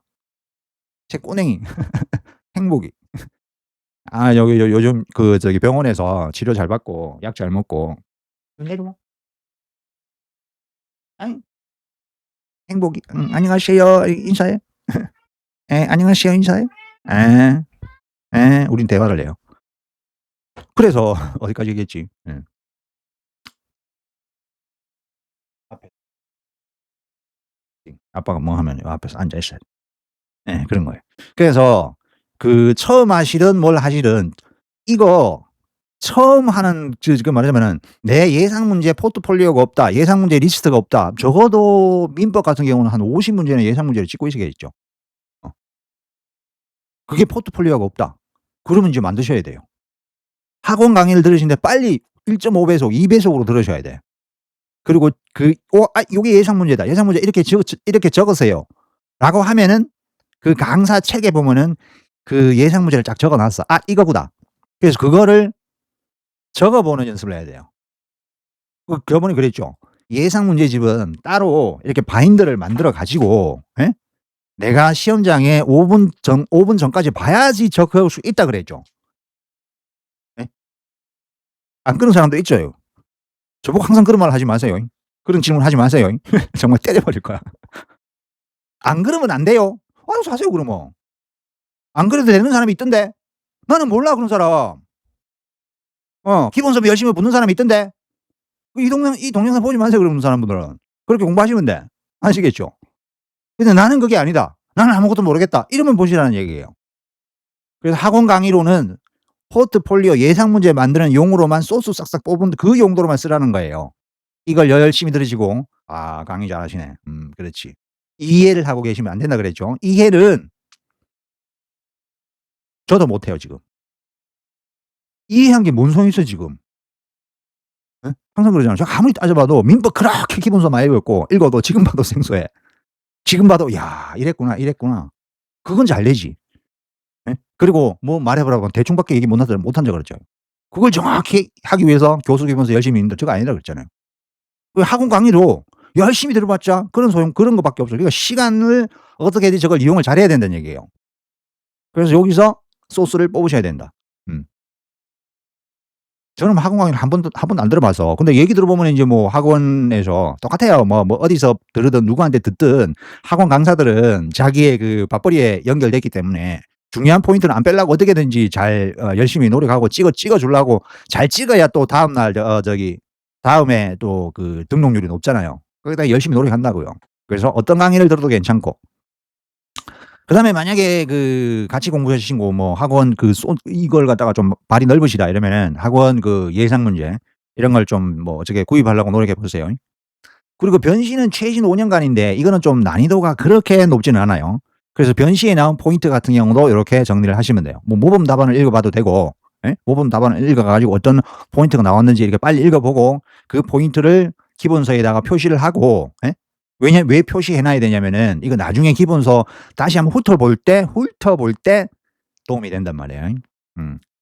제 꼬냉이 행복이. 아 여기 요즘 그 저기 병원에서 치료 잘 받고 약 잘 먹고 좀 내려와. 아이 행복이 "안녕하세요." 인사해. "예 안녕하세요." 인사해. "예. 예." 우린 대화를 해요. 그래서 어디까지 얘기했지? 예. 앞에 아빠가 뭐 하면 요 앞에서 앉아 있어야 돼. 예 그런 거예요. 그래서 그 처음 하시든 뭘 하시든 이거 처음 하는 그 말하자면은 '내 예상 문제 포트폴리오가 없다. 예상 문제 리스트가 없다.' 적어도 민법 같은 경우는 한 50 문제는 예상 문제를 찍고 있어야겠죠. 어. 그게 포트폴리오가 없다. 그러면 이제 만드셔야 돼요. 학원 강의를 들으시는데 빨리 1.5 배속, 2 배속으로 들으셔야 돼. 그리고 요게 예상 문제다. 예상 문제 이렇게 적으세요."라고 하면은 그 강사 책에 보면은 그 예상 문제를 쫙 적어 놨어. '아 이거구나.' 그래서 그거를 적어 보는 연습을 해야 돼요. 저번에 그랬죠. 예상 문제집은 따로 이렇게 바인더를 만들어 가지고 예? 내가 시험장에 5분 전까지 봐야지 적을 수 있다 그랬죠. 예? 안 그런 사람도 있죠. 저보고 항상 그런 말 하지 마세요. 그런 질문 하지 마세요. 정말 때려 버릴 거야. 안 그러면 안 돼요. 알아서 하세요 그러면. 안 그래도 되는 사람이 있던데. 나는 몰라 그런 사람. 기본 수업 열심히 붙는 사람이 있던데. 이 동영상 보지 마세요 그런 사람분들은. 그렇게 공부하시면 돼. 아시겠죠? 근데 나는 그게 아니다. 나는 아무것도 모르겠다. 이러면 보시라는 얘기예요. 그래서 학원 강의로는 포트폴리오 예상 문제 만드는 용으로만 소스 싹싹 뽑은 그 용도로만 쓰라는 거예요. 이걸 열심히 들으시고 '아 강의 잘하시네. 그렇지.' 이해를 하고 계시면 안 된다 그랬죠. 이해는 저도 못 해요 지금. 이해한 게 뭔 소용 있어 지금. 예? 항상 그러잖아요. 제가 아무리 따져 봐도 민법 그렇게 기본서 많이 배웠고 읽어도 지금 봐도 생소해. 지금 봐도 '야 이랬구나, 이랬구나.' 그건 잘 되지. 예? 그리고 뭐 말해 보라고 대충 밖에 얘기 못 한다 그랬죠. 그걸 정확히 하기 위해서 교수 기본서 열심히 읽는다 저거 아니라 그랬잖아요. 그 학원 강의도 열심히 들어봤자 그런 거밖에 없어요. 그러니까 시간을 어떻게든 저걸 이용을 잘해야 된다는 얘기예요. 그래서 여기서 소스를 뽑으셔야 된다. 음. 저는 뭐 학원 강의를 한 번도 안 들어 봐서 근데 얘기 들어보면 인제 뭐 학원에서 똑같아요. 뭐 어디서 들으든 누구한테 듣든 학원 강사들은 자기의 그 밥벌이에 연결됐기 때문에 중요한 포인트는 안 빼려고 어떻게든지 잘 열심히 노력하고 찍어 주려고 잘 찍어야 또 다음날 다음에 또 그 등록률이 높잖아요. 거기다 열심히 노력한다고요. 그래서 어떤 강의를 들어도 괜찮고 그다음에 만약에 그 같이 공부하시고 뭐 학원 이걸 갖다가 좀 발이 넓으시다 이러면은 학원 그 예상 문제 이런 걸 좀 뭐 어떻게 구입하려고 노력해 보세요. 그리고 변시는 최신 5 년간인데 이거는 좀 난이도가 그렇게 높지는 않아요. 그래서 변시에 나온 포인트 같은 경우도 요렇게 정리를 하시면 돼요. 뭐 모범 답안을 읽어 봐도 되고 예? 모범 답안을 읽어 가지고 어떤 포인트가 나왔는지 이렇게 빨리 읽어 보고 그 포인트를 기본서에다가 표시를 하고 예? 왜 표시해 놔야 되냐면은 이거 나중에 기본서 다시 한번 훑어볼 때 도움이 된단 말이에요.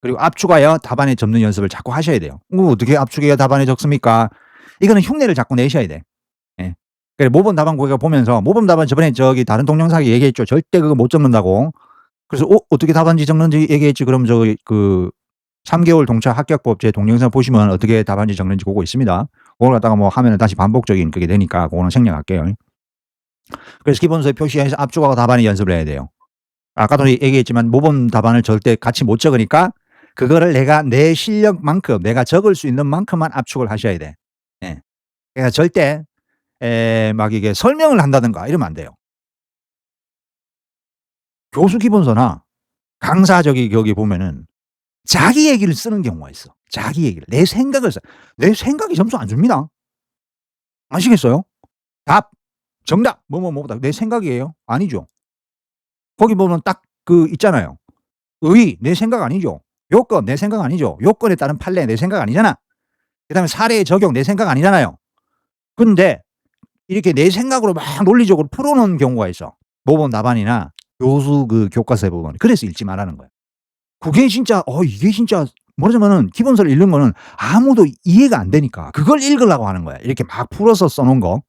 그리고 압축하여 답안에 적는 연습을 자꾸 하셔야 돼요. 어떻게 압축해야 답안에 적습니까? 이거는 흉내를 자꾸 내셔야 돼. 예. 그래 모범 답안 거기가 보면서 모범 답안 저번에 저기 다른 동영상에 얘기했죠. 절대 그거 못 적는다고. 그래서 어떻게 답안지 적는지 얘기했지. 그럼 저기 3 개월 동차 합격법 제 동영상 보시면 어떻게 답안지 적는지 고거 있습니다. 그걸 갖다가 뭐 하면은 다시 반복적인 그게 되니까 고거는 생략할게요. 그래서 기본서에 표시해서 압축하고 답안에 연습을 해야 돼요. 아까도 얘기했지만 모범 답안을 절대 같이 못 적으니까 그거를 내가 내 실력만큼 내가 적을 수 있는 만큼만 압축을 하셔야 돼. 예. 그러니까 절대 막 이게 설명을 한다든가 이러면 안 돼요. 교수 기본서나 강사 거기 보면은 자기 얘기를 쓰는 경우가 있어. 자기 얘기를. 내 생각을 써. 내 생각이 점수 안 줍니다. 아시겠어요? 답, 정답, 뭐다. 내 생각이에요? 아니죠. 거기 보면 딱 그 있잖아요. 의, 내 생각 아니죠. 요건, 내 생각 아니죠. 요건에 따른 판례, 내 생각 아니잖아. 그다음에 사례의 적용, 내 생각 아니잖아요. 근데 이렇게 내 생각으로 막 논리적으로 풀어 놓은 경우가 있어. 모범 답안이나 교수 그 교과서에 보면. 그래서 읽지 말라는 거야. 그게 진짜 이게 진짜 말하자면은 기본서를 읽는 거는 아무도 이해가 안 되니까 그걸 읽으려고 하는 거야. 이렇게 막 풀어서 써 놓은 거.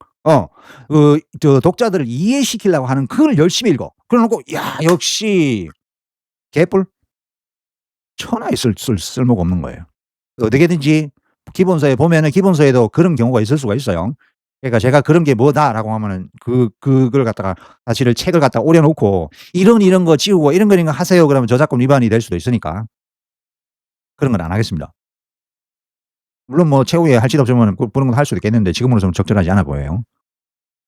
저 독자들을 이해시키려고 하는 그걸 열심히 읽어. 그래 놓고 야 역시 개뿔. 천하에 쓸모가 없는 거예요. 어떻게든지 기본서에 보면은 기본서에도 그런 경우가 있을 수가 있어요. 그러니까 제가 "그런 게 뭐다."라고 하면은 그걸 갖다가 사실은 책을 갖다가 오려 놓고 "이런 거 지우고 이런 거 하세요." 그러면 저작권 위반이 될 수도 있으니까 그런 건 안 하겠습니다. 물론 뭐 최후에 할 짓 없으면 그런 건 할 수도 있겠는데 지금으로서는 적절하지 않아 보여요.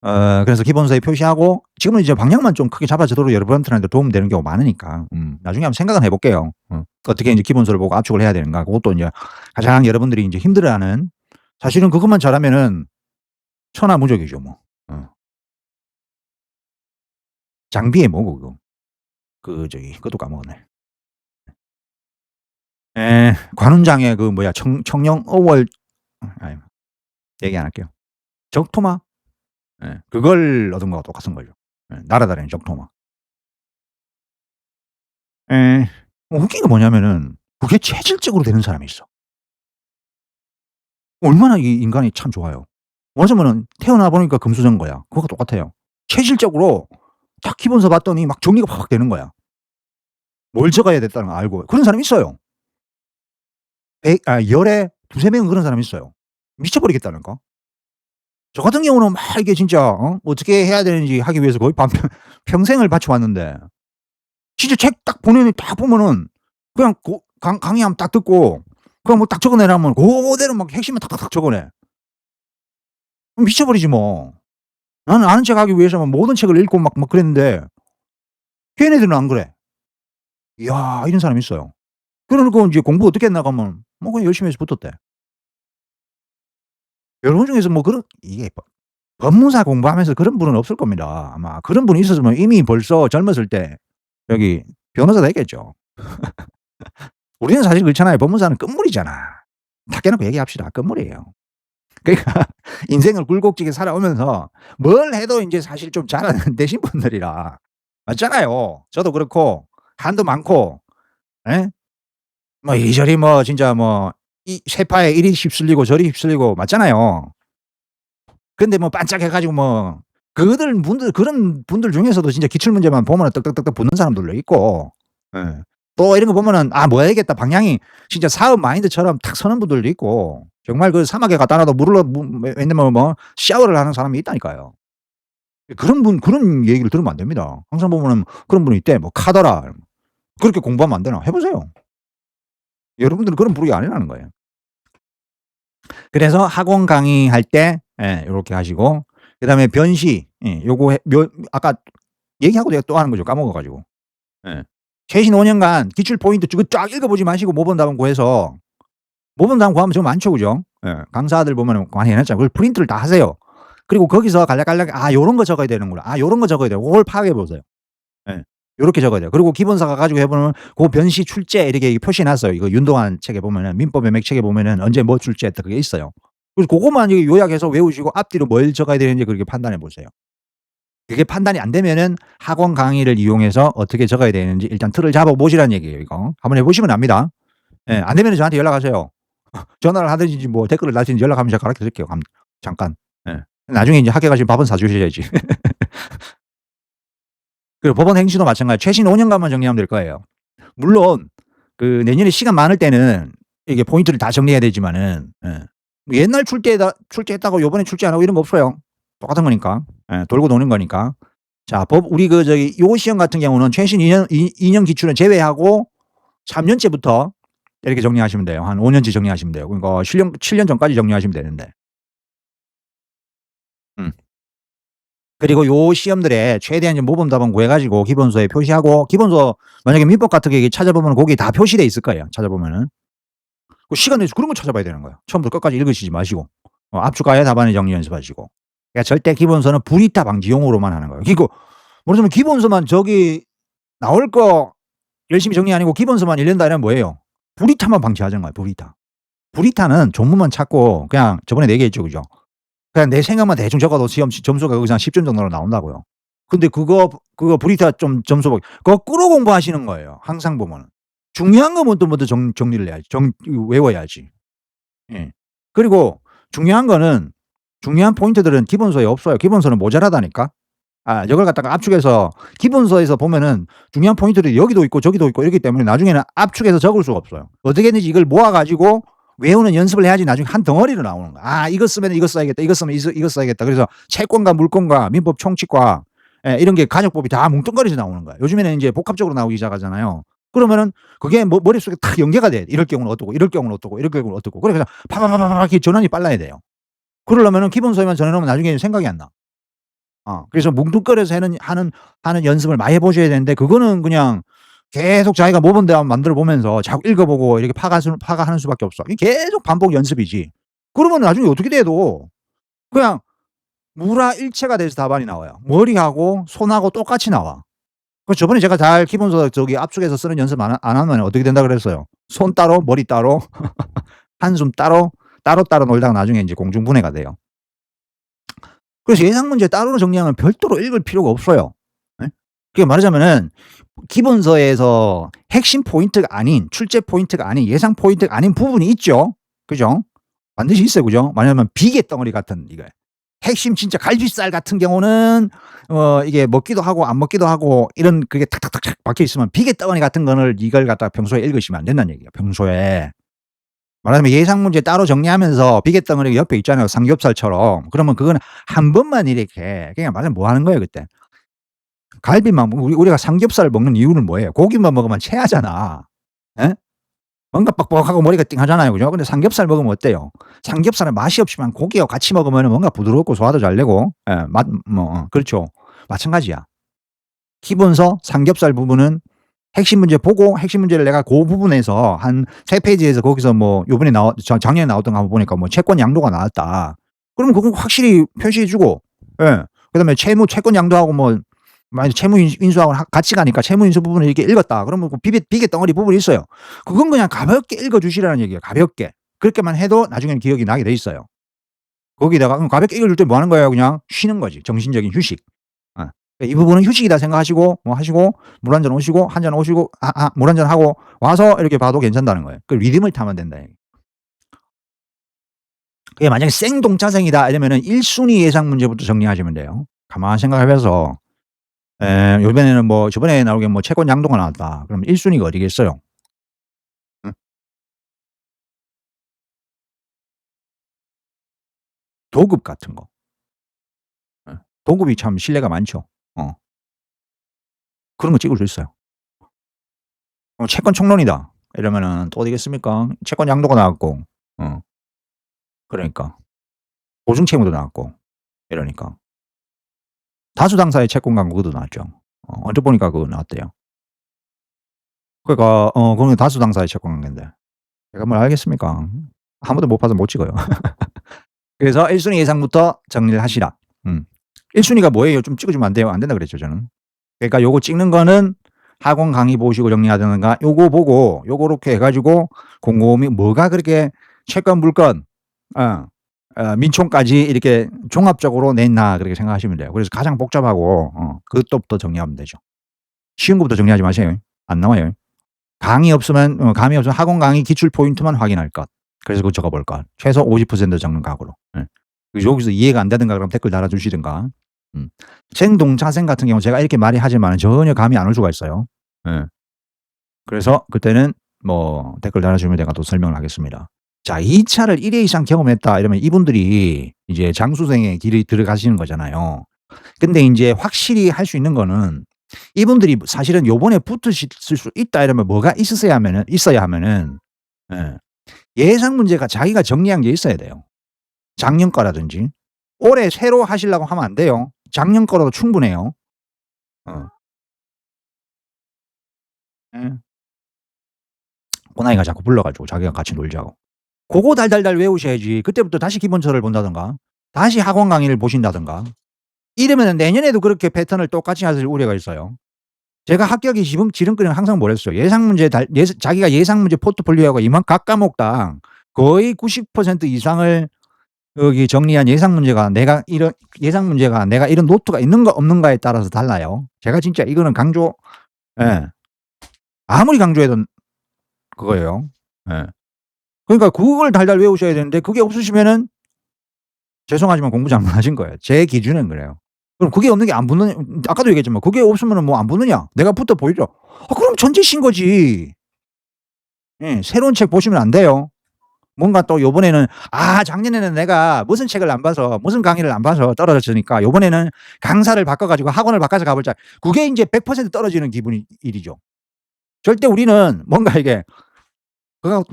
그래서 기본서에 표시하고 지금은 이제 방향만 좀 크게 잡아주도록 여러분들한테 도움되는 경우가 많으니까 나중에 한번 생각은 해 볼게요. 어떻게 인제 기본서를 보고 압축을 해야 되는가. 그것도 인제 가장 여러분들이 인제 힘들어하는 사실은 그것만 잘하면은 천하무적이죠 뭐. 장비에 뭐고 그거. 그것도 까먹었네. 관훈장에 그 뭐야 청령 어월 아이 얘기 안 할게요. 적토마? 그걸 얻은 거와 똑같은 거죠. 날아다니는 적토마. 예. 웃긴 게 뭐냐면은 그게 체질적으로 되는 사람이 있어. 얼마나 이 인간이 참 좋아요. 어쩌면은 태어나 보니까 금수저인 거야. 그거가 똑같아요. 체질적으로 딱 기본서 봤더니 막 정리가 팍팍 되는 거야. 뭘 적어야 됐다는 걸 알고. 그런 사람이 있어요. 열에 두세 명은 그런 사람이 있어요. 미쳐버리겠다니까. 저 같은 경우는 막 이게 진짜 어떻게 해야 되는지 하기 위해서 거의 평생을 바쳐 왔는데 진짜 책 딱 본연이 딱 보면은 그냥 강의 한번 딱 듣고 그냥 뭐 딱 적어 내라면 고대로 막 핵심만 탁탁탁 적어내. 미쳐버리지 뭐. 나는 아는 척 하기 위해서 모든 책을 읽고 막 그랬는데 걔네들은 안 그래. 이야 이런 사람이 있어요. 그래 놓고 인제 공부 어떻게 했나 하면 뭐 그냥 열심히 해서 붙었대. 여러분 중에서 뭐 그런 이게 법무사 공부하면서 그런 분은 없을 겁니다. 아마 그런 분이 있었으면 이미 벌써 젊었을 때 여기 변호사 됐겠죠. 우리는 사실 그렇잖아요. 법무사는 끝물이잖아. 다 깨놓고 얘기합시다. 끝물이에요. 그러니까 인생을 굴곡지게 살아오면서 뭘 해도 인제 사실 좀 잘 안 되신 분들이라 맞잖아요. 저도 그렇고 한도 많고 예? 뭐 이리저리 뭐 진짜 뭐 이 세파에 이리 휩쓸리고 저리 휩쓸리고 맞잖아요. 근데 뭐 반짝해 가지고 뭐 그런 분들 중에서도 진짜 기출 문제만 보면은 떡떡떡떡 붙는 사람들도 있고 예. 또 이런 거 보면은 '아 뭐 해야겠다.' 방향이 진짜 사업 마인드처럼 탁 서는 분들도 있고 정말 그 사막에 갖다 놔도 물을 왜냐면 뭐 샤워를 하는 사람이 있다니까요. 그런 얘기를 들으면 안 됩니다. 항상 보면은 그런 분이 있대. 뭐 카더라. 그렇게 공부하면 안 되나? 해 보세요. 여러분들은 그런 부류가 아니라는 거예요. 그래서 학원 강의할 때 요렇게 하시고 그다음에 변시 요거 아까 얘기하고 내가 또 하는 거죠. 까먹어 가지고. 예. 최신 5 년간 기출 포인트 그거 쫙 읽어 보지 마시고 모범답안 구해서 모범답안 구하면 정 많죠. 그죠? 강사들 보면은 많이 해 놨잖아요. 그걸 프린트를 다 하세요. 그리고 거기서 간략간략 요런 거 적어야 되는구나. 요런 거 적어야 돼요. 그걸 파악해 보세요. 예. 요렇게 적어야 돼요. 그리고 기본서 가 가지고 해 보면 고 변시 출제 이렇게 표시해 놨어요. 이거 윤동환 책에 보면은 민법의 맥 책에 보면은 언제 뭐 출제했다 그게 있어요. 그래서 고거만 요약해서 외우시고 앞뒤로 뭘 적어야 되는지 그렇게 판단해 보세요. 그게 판단이 안 되면은 학원 강의를 이용해서 어떻게 적어야 되는지 일단 틀을 잡아 보시라는 얘기예요 이거. 한번 해 보시면 압니다. 안 되면은 저한테 연락하세요. 전화를 하든지 뭐 댓글을 달든지 연락하면 제가 가르쳐 드릴게요. 잠깐. 나중에 인제 학교 가시면 밥은 사 주셔야지. 그리고 법원 행시도 마찬가지. 최신 5 년간만 정리하면 될 거예요. 물론 그 내년에 시간 많을 때는 이게 포인트를 다 정리해야 되지만은 뭐 옛날 출제했다고 요번에 출제 안 하고 이런 거 없어요. 똑같은 거니까. 돌고 도는 거니까. 자 우리 요 시험 같은 경우는 최신 2년 기출은 제외하고 3 년째부터 이렇게 정리하시면 돼요. 한 5 년치 정리하시면 돼요. 그러니까 7년 전까지 정리하시면 되는데. 음. 그리고 요 시험들에 최대한 좀 모범답안 구해 가지고 기본서에 표시하고 기본서 만약에 민법 같은 게 찾아보면 거기에 다 표시돼 있을 거예요, 찾아보면은. 그 시간 내서 그런 거 찾아봐야 되는 거예요. 처음부터 끝까지 읽으시지 마시고. 압축과의 답안의 정리 연습하시고. 그러니까 절대 기본서는 불이타 방지용으로만 하는 거예요. 그리고 모르면 기본서만 저기 나올 거 열심히 정리 아니고 기본서만 읽는다 이러면 뭐예요? 불이타만 방지하자는 거예요, 불이타. 불이타는 본문만 찾고 그냥 저번에 얘기했죠, 그죠? 그냥 내 생각만 대충 적어도 시험 점수가 거기서 한 10점 정도로 나온다고요. 근데 그거 불이타 좀 점수 거꾸로 공부하시는 거예요, 항상 보면은. 중요한 거 먼저 정리를 해야지. 외워야지. 예. 그리고 중요한 거는 중요한 포인트들은 기본서에 없어요. 기본서는 모자라다니까. 이걸 갖다가 압축해서 기본서에서 보면은 중요한 포인트들이 여기도 있고 저기도 있고 이렇기 때문에 나중에는 압축해서 적을 수가 없어요. 어떻게 했는지 이걸 모아 가지고 외우는 연습을 해야지 나중에 한 덩어리로 나오는 거야. 이거 쓰면 이거 써야겠다. 이거 쓰면 이거 써야겠다. 그래서 채권과 물권과 민법 총칙과 이런 게 가정법이 다 뭉뚱그려서 나오는 거야. 요즘에는 이제 복합적으로 나오기 시작하잖아요. 그러면은 그게 머릿속에 딱 연계가 돼. 이럴 경우는 어떻고 이럴 경우는 어떻고 이럴 경우는 어떻고. 그래서 파파파파파 이렇게 전환이 빨라야 돼요. 그러려면은 기본서에만 전해 놓으면 나중에 생각이 안 나. 그래서 뭉뚱그려서 하는 연습을 많이 해 보셔야 되는데 그거는 그냥 계속 자기가 못 본 데 한번 만들어 보면서 자꾸 읽어 보고 이렇게 파가하는 수밖에 없어. 이게 계속 반복 연습이지. 그러면 나중에 어떻게 돼도 그냥 무라일체가 돼서 답안이 나와요. 머리하고 손하고 똑같이 나와. 저번에 제가 잘 기본서 저기 압축해서 쓰는 연습 안 하면 어떻게 된다 그랬어요? 손 따로 머리 따로 한숨 따로 따로 놀다가 나중에 인제 공중분해가 돼요. 그래서 예상 문제 따로 정리하면 별도로 읽을 필요가 없어요. 예? 그게 말하자면은 기본서에서 핵심 포인트가 아닌 출제 포인트가 아닌 예상 포인트가 아닌 부분이 있죠. 그죠? 반드시 있어요. 그죠? 말하자면 비계 덩어리 같은 이거 핵심 진짜 갈비살 같은 경우는 이게 먹기도 하고 안 먹기도 하고 이런 그게 탁탁탁탁 박혀 있으면 비계 덩어리 같은 거를 이걸 갖다가 평소에 읽으시면 안 된다는 얘기예요, 평소에. 말하자면 예상 문제 따로 정리하면서 비계 덩어리가 옆에 있잖아요, 삼겹살처럼. 그러면 그거는 한 번만 이렇게 그냥 말하자면 뭐 하는 거예요, 그때? 갈비만 우리가 삼겹살을 먹는 이유는 뭐예요? 고기만 먹으면 체하잖아. 예? 뭔가 뻑뻑하고 머리가 띵하잖아요. 그죠? 근데 삼겹살 먹으면 어때요? 삼겹살은 맛이 없지만 고기하고 같이 먹으면은 뭔가 부드럽고 소화도 잘 되고 그렇죠. 마찬가지야. 기본서 삼겹살 부분은 핵심 문제 보고 핵심 문제를 내가 고 부분에서 한 3페이지에서 거기서 뭐 요번에 작년에 나왔던 거 한번 보니까 뭐 채권 양도가 나왔다. 그러면 그건 확실히 표시해 주고 그다음에 채권 양도하고 뭐 만약에 채무 인수하고 같이 가니까 채무 인수 부분을 이렇게 읽었다. 그러면 그 비계 덩어리 부분이 있어요. 그건 그냥 가볍게 읽어 주시라는 얘기예요, 가볍게. 그렇게만 해도 나중에는 기억이 나게 돼 있어요. 거기다가 가볍게 읽어 줄 때 뭐 하는 거예요? 그냥 쉬는 거지. 정신적인 휴식. 이 부분은 휴식이다 생각하시고 뭐 하시고 물 한 잔 오시고 한 잔 오시고 물 한 잔 하고 와서 이렇게 봐도 괜찮다는 거예요. 그 리듬을 타면 된다. 그게 만약에 생동차생이다 이러면은 1순위 예상 문제부터 정리하시면 돼요. 가만히 생각해 봐서 요번에는 뭐 저번에 나오게 뭐 채권 양도가 나왔다. 그럼 1순위가 어디겠어요? 응? 도급 같은 거. 도급이 참 신뢰가 많죠. 그런 거 찍을 수 있어요. 채권 총론이다 이러면은 또 어디겠습니까? 채권 양도가 나왔고 그러니까 보증 채무도 나왔고 이러니까. 다수당사의 채권 광고 그것도 나왔죠. 언뜻 보니까 그거 나왔대요. 그러니까 그건 다수당사의 채권 관계인데 제가 뭘 알겠습니까? 한 번도 못 봐서 못 찍어요. 그래서 1순위 예상부터 정리를 하시라. 1순위가 뭐예요? 좀 찍어 주면 안 돼요? 안 된다 그랬죠, 저는. 그러니까 요거 찍는 거는 학원 강의 보시고 정리하든가 요거 보고 요렇게 해 가지고 곰곰이 뭐가 그렇게 채권, 물권 민총까지 이렇게 종합적으로 냈나 그렇게 생각하시면 돼요. 그래서 가장 복잡하고 그것부터 정리하면 되죠. 쉬운 것부터 정리하지 마세요. 안 나와요. 감이 없으면 학원 강의 기출 포인트만 확인할 것. 그래서 그거 적어 볼 것. 최소 50% 적는 각오로. 여기서 이해가 안 되든가 그러면 댓글 달아 주시든가. 생동차생 같은 경우 제가 이렇게 말이 하지만 전혀 감이 안 올 수가 있어요. 그래서 그때는 뭐 댓글 달아 주면 제가 또 설명을 하겠습니다. 자, 2차를 1회 이상 경험했다 이러면 이분들이 이제 장수생의 길에 들어가시는 거잖아요. 근데 인제 확실히 할 수 있는 거는 이분들이 사실은 요번에 붙으실 수 있다 이러면 뭐가 있어야 하면은 예상 문제가 자기가 정리한 게 있어야 돼요. 작년 거라든지. 올해 새로 하시려고 하면 안 돼요. 작년 거로도 충분해요. 예. 꼬나이가 자꾸 불러 가지고 자기랑 같이 놀자고. 고거 달달달 외우셔야지. 그때부터 다시 기본서를 본다든가 다시 학원 강의를 보신다든가 이러면은 내년에도 그렇게 패턴을 똑같이 하실 우려가 있어요. 제가 합격이 지름길은 항상 뭐랬어요. 자기가 예상 문제 포트폴리오가 각 과목당 거의 90% 이상을 여기 정리한 예상 문제가 내가 이런 노트가 있는가 없는가에 따라서 달라요. 제가 진짜 이거는 예. 아무리 강조해도 그거예요. 예. 그러니까 그걸 달달 외우셔야 되는데 그게 없으시면은 죄송하지만 공부 잘못하신 거예요. 제 기준은 그래요. 그럼 그게 없는 게 안 붙느냐? 아까도 얘기했지만 그게 없으면은 뭐 안 붙느냐? 내가 붙어 보이죠? 그럼 천재신 거지. 예. 새로운 책 보시면 안 돼요. 뭔가 또 요번에는 작년에는 내가 무슨 책을 안 봐서 무슨 강의를 안 봐서 떨어졌으니까 요번에는 강사를 바꿔 가지고 학원을 바꿔서 가 보자. 그게 인제 100% 떨어지는 일이죠. 절대 우리는 뭔가 이게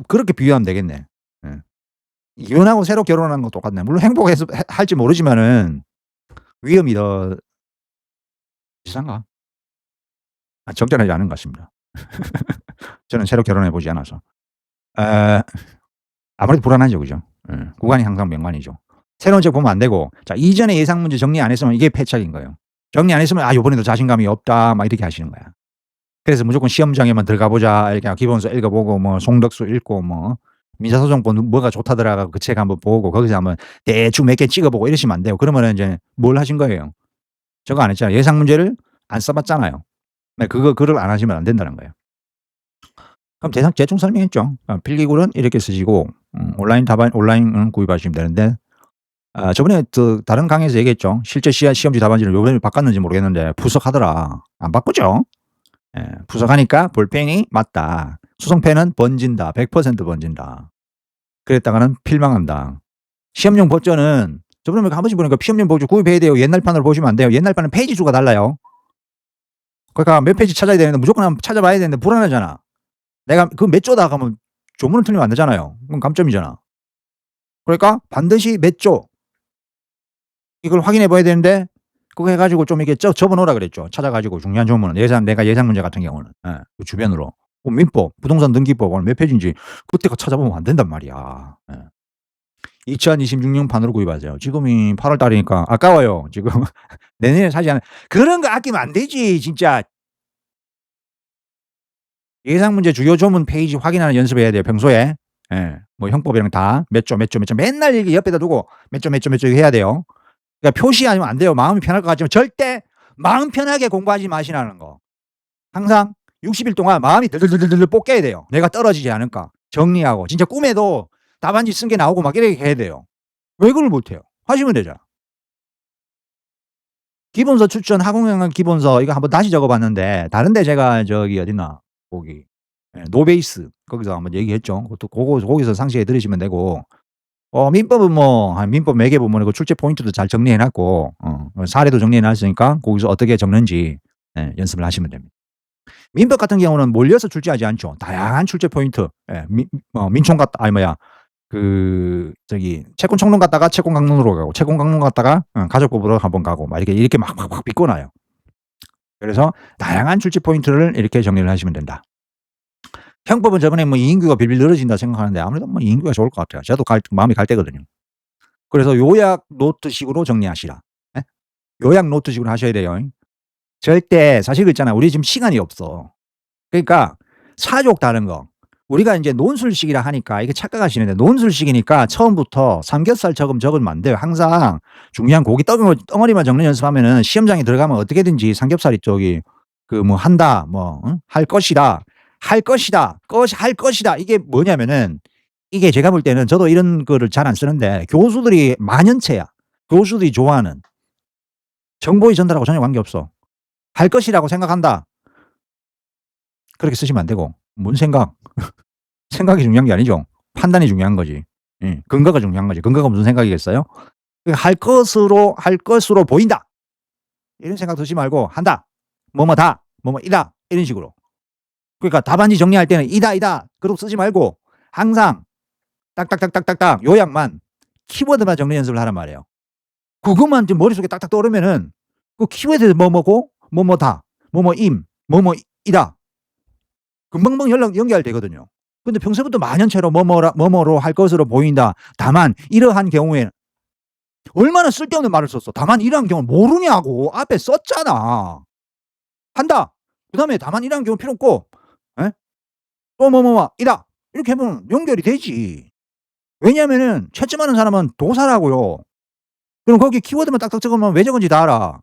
그렇게 비유하면 되겠네. 예. 이혼하고 새로 결혼하는 거 똑같네. 물론 행복해서 할지 모르지만은 위험이 더 비싼가? 적절하지 않은 것 같습니다. 저는 새로 결혼해 보지 않아서. 아무래도 불안하죠. 그죠? 예. 구간이 항상 명관이죠. 새로운 책 보면 안 되고 이전에 예상 문제 정리 안 했으면 이게 패착인 거예요. 정리 안 했으면 요번에도 자신감이 없다 막 이렇게 하시는 거야. 그래서 무조건 시험장에만 들어가 보자 이렇게 기본서 읽어 보고 뭐 송덕수 읽고 뭐 민사소송법 뭐가 좋다더라 그 책 한번 보고 거기서 한번 대충 몇 개 찍어 보고 이러시면 안 돼요. 그러면은 이제 뭘 하신 거예요? 저거 안 했잖아요. 예상 문제를 안 써 봤잖아요. 그걸 안 하시면 안 된다는 거예요. 그럼 대충 설명했죠. 필기구는 이렇게 쓰시고 온라인 구입하시면 되는데 저번에 다른 강의에서 얘기했죠. 실제 시험지 답안지를 요번에 바꿨는지 모르겠는데 푸석하더라. 안 바꾸죠. 예. 푸석하니까 볼펜이 맞다. 수성펜은 번진다. 100% 번진다. 그랬다가는 필망한다. 시험용 버전은 저번에 한 번씩 보니까 시험용 버전 구입해야 돼요. 옛날 판으로 보시면 안 돼요. 옛날 판은 페이지 수가 달라요. 그러니까 몇 페이지 찾아야 되는데 무조건 한번 찾아봐야 되는데 불안하잖아. 내가 그 몇 조다 가면 조문을 틀리면 안 되잖아요. 그건 감점이잖아. 그러니까 반드시 몇 조 이걸 확인해 봐야 되는데 그거 해 가지고 좀 이렇게 접어 놓으라 그랬죠. 찾아 가지고 중요한 조문은 내가 예상 문제 같은 경우는. 예. 그 주변으로. 민법, 부동산 등기법 오늘 몇 페이지인지 그때 찾아보면 안 된단 말이야. 예. 2026년 판으로 구입하세요. 지금이 8월 달이니까 아까워요. 지금 내년에 사지 않아. 그런 거 아끼면 안 되지 진짜. 예상 문제 주요 조문 페이지 확인하는 연습해야 돼요 평소에. 예. 뭐 형법이랑 다 몇 조 맨날 이렇게 옆에다 두고 몇 조 해야 돼요. 그러니까 표시 아니면 안 돼요. 마음이 편할 것 같지만 절대 마음 편하게 공부하지 마시라는 거. 항상 60일 동안 마음이 들들들들 볶여야 돼요. 내가 떨어지지 않을까. 정리하고 진짜 꿈에도 답안지 쓴 게 나오고 막 이렇게 해야 돼요. 왜 그걸 못 해요? 하시면 되잖아. 기본서 추천 학원강 기본서 이거 한번 다시 적어 봤는데 다른 데 제가 어딨나 거기 노베이스 거기서 한번 얘기했죠. 그것도 거기서 상세히 들으시면 되고 민법은 민법 매개 부분에 그 출제 포인트도 잘 정리해 놨고 사례도 정리해 놨으니까 거기서 어떻게 적는지 연습을 하시면 됩니다. 민법 같은 경우는 몰려서 출제하지 않죠. 다양한 출제 포인트. 민총 채권 총론 갔다가 채권 강론으로 가고 채권 강론 갔다가 가족법으로 한번 가고 막 이렇게 막 비꼬나요. 그래서 다양한 출제 포인트를 이렇게 정리를 하시면 된다. 형법은 저번에 이인규가 빌빌 늘어진다 생각하는데 아무래도 이인규가 좋을 것 같아요. 저도 마음이 갈 때거든요. 그래서 요약 노트식으로 정리하시라. 예? 요약 노트식으로 하셔야 돼요. 절대 사실 있잖아. 우리 지금 시간이 없어. 그러니까 사족 다른 거. 우리가 이제 논술식이라 하니까 이게 착각하시는데 논술식이니까 처음부터 삼겹살 적으면 안 돼요. 항상 중요한 고기 덩어리만 적는 연습하면은 시험장에 들어가면 어떻게든지 삼겹살이 한다, 할 것이다. 할 것이다. 이게 뭐냐면은 이게 제가 볼 때는 저도 이런 거를 잘 안 쓰는데 교수들이 만연체야. 교수들이 좋아하는 정보의 전달하고 전혀 관계없어. 할 것이라고 생각한다. 그렇게 쓰시면 안 되고 뭔 생각? 생각이 중요한 게 아니죠. 판단이 중요한 거지. 예. 근거가 중요한 거지. 근거가 무슨 생각이겠어요? 할 것으로 보인다. 이런 생각 드지 말고 한다. 뭐뭐다. 뭐뭐이다. 이런 식으로. 그러니까 답안지 정리할 때는 이다. 그렇게 쓰지 말고 항상 딱딱딱딱딱딱 요약만 키워드만 정리 연습을 하란 말이에요. 그것만 좀 머릿속에 딱딱 떠오르면은 그 키워드 뭐뭐고 뭐뭐다. 뭐뭐임. 뭐뭐이다. 금방금방 연결되거든요. 근데 평소부터 만연체로 뭐뭐로 할 것으로 보인다. 다만 이러한 경우에는 얼마나 쓸데없는 말을 썼어. 다만 이러한 경우는 모르냐고. 앞에 썼잖아. 한다. 그다음에 다만 이러한 경우는 필요 없고 예? 또 이다. 이렇게 하면 연결이 되지. 왜냐하면은 채점하는 사람은 도사라고요. 그럼 거기 키워드만 딱딱 적으면 왜 적은지 다 알아.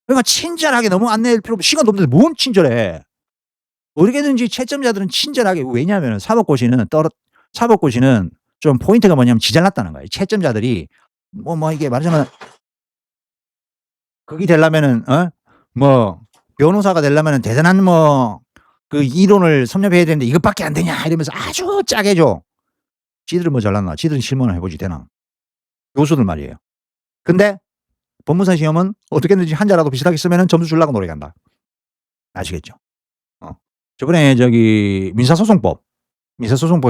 그러니까 친절하게 너무 안내할 필요 없고 시간도 없는데 뭔 친절해. 어떻게든지 채점자들은 친절하게 왜냐하면은 사법고시는 좀 포인트가 뭐냐면 지잘났다는 거예요. 채점자들이 이게 말하자면 그게 되려면은 변호사가 되려면은 대단한 그 이론을 섭렵해야 되는데 이것밖에 안 되냐 이러면서 아주 짜게 줘. 지들은 잘났나? 지들은 실문을 해보지 되나? 교수들 말이에요. 근데 법무사 시험은 어떻게든지 한자라도 비슷하게 쓰면은 점수 주려고 노력한다. 아시겠죠? 저번에 민사소송법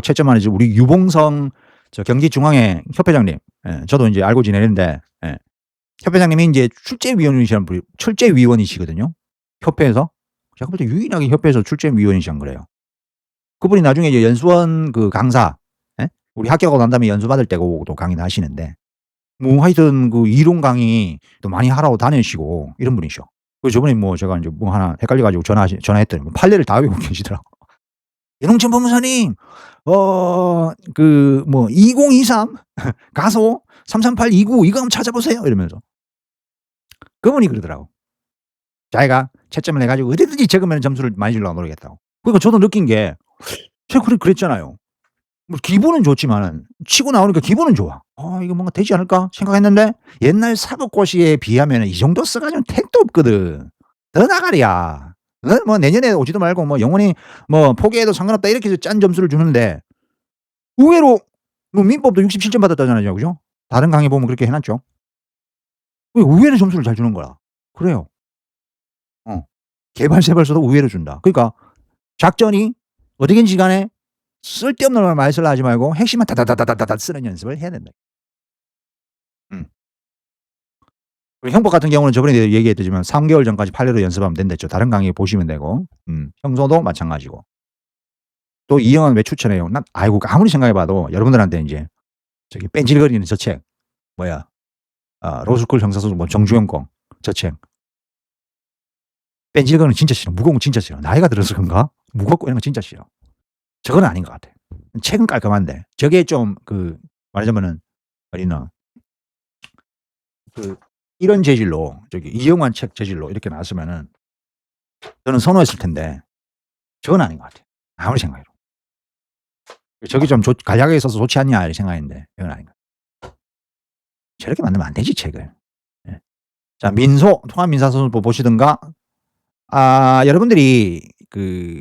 채점하는 우리 유봉성 경기중앙회 협회장님, 저도 이제 알고 지내는데, 협회장님이 이제 출제위원이시거든요. 협회에서. 제가 볼 때 유일하게 협회에서 출제위원이시란 그래요. 그분이 나중에 이제 연수원 그 강사, 우리 합격하고 난 다음에 연수 받을 때고 또 강의를 하시는데, 하여튼 그 이론 강의 또 많이 하라고 다니시고 이런 분이셔. 그래서 저번에 제가 이제 하나 헷갈려가지고 전화했더니 판례를 다 외우고 계시더라고. 윤홍천 법무사님, 2023 가소 33829 이거 한번 찾아보세요. 이러면서. 그분이 그러더라고. 자기가 채점을 해가지고 어디든지 적으면 점수를 많이 주려고 노력했다고. 그러니까 저도 느낀 게, 제가 그랬잖아요. 기분은 좋지만은, 치고 나오니까 기분은 좋아. 이거 뭔가 되지 않을까 생각했는데, 옛날 사법고시에 비하면 이 정도 써가지고는 택도 없거든. 더 나가랴. 내년에 오지도 말고 영원히 포기해도 상관없다 이렇게 해서 짠 점수를 주는데, 의외로 민법도 67점 받았다잖아요. 그죠? 다른 강의 보면 그렇게 해놨죠. 의외로 점수를 잘 주는 거야. 그래요. 개발세벌서도 의외로 준다. 그러니까 작전이 어디든지 간에 쓸데없는 말 많이 쓰려 하지 말고 핵심만 다다다다다다 쓰는 연습을 해야 된다. 형법 같은 경우는 저번에 얘기했지만 3개월 전까지 판례로 연습하면 된댔죠. 다른 강의 보시면 되고. 형소도 마찬가지고. 또 이영환 왜 추천해요? 난 아무리 생각해봐도 여러분들한테 이제 뺀질거리는 저 책 로스쿨 형사소송 정주영 거 저 책. 뺀질거리는 진짜 싫어. 무거운 거 진짜 싫어. 나이가 들어서 그런가? 무겁고 이런 거 진짜 싫어. 저건 아닌 것 같아. 책은 깔끔한데 저게 좀 말하자면은 이런 재질로 이영환 책 재질로 이렇게 나왔으면은 저는 선호했을 텐데 저건 아닌 것 같아. 아무리 생각해도. 저게 좀 간략하게 써서 좋지 않냐 이렇게 생각했는데 이건 아닌 것 같아. 저렇게 만들면 안 되지 책을. 자, 통합민사소송법 보시든가. 여러분들이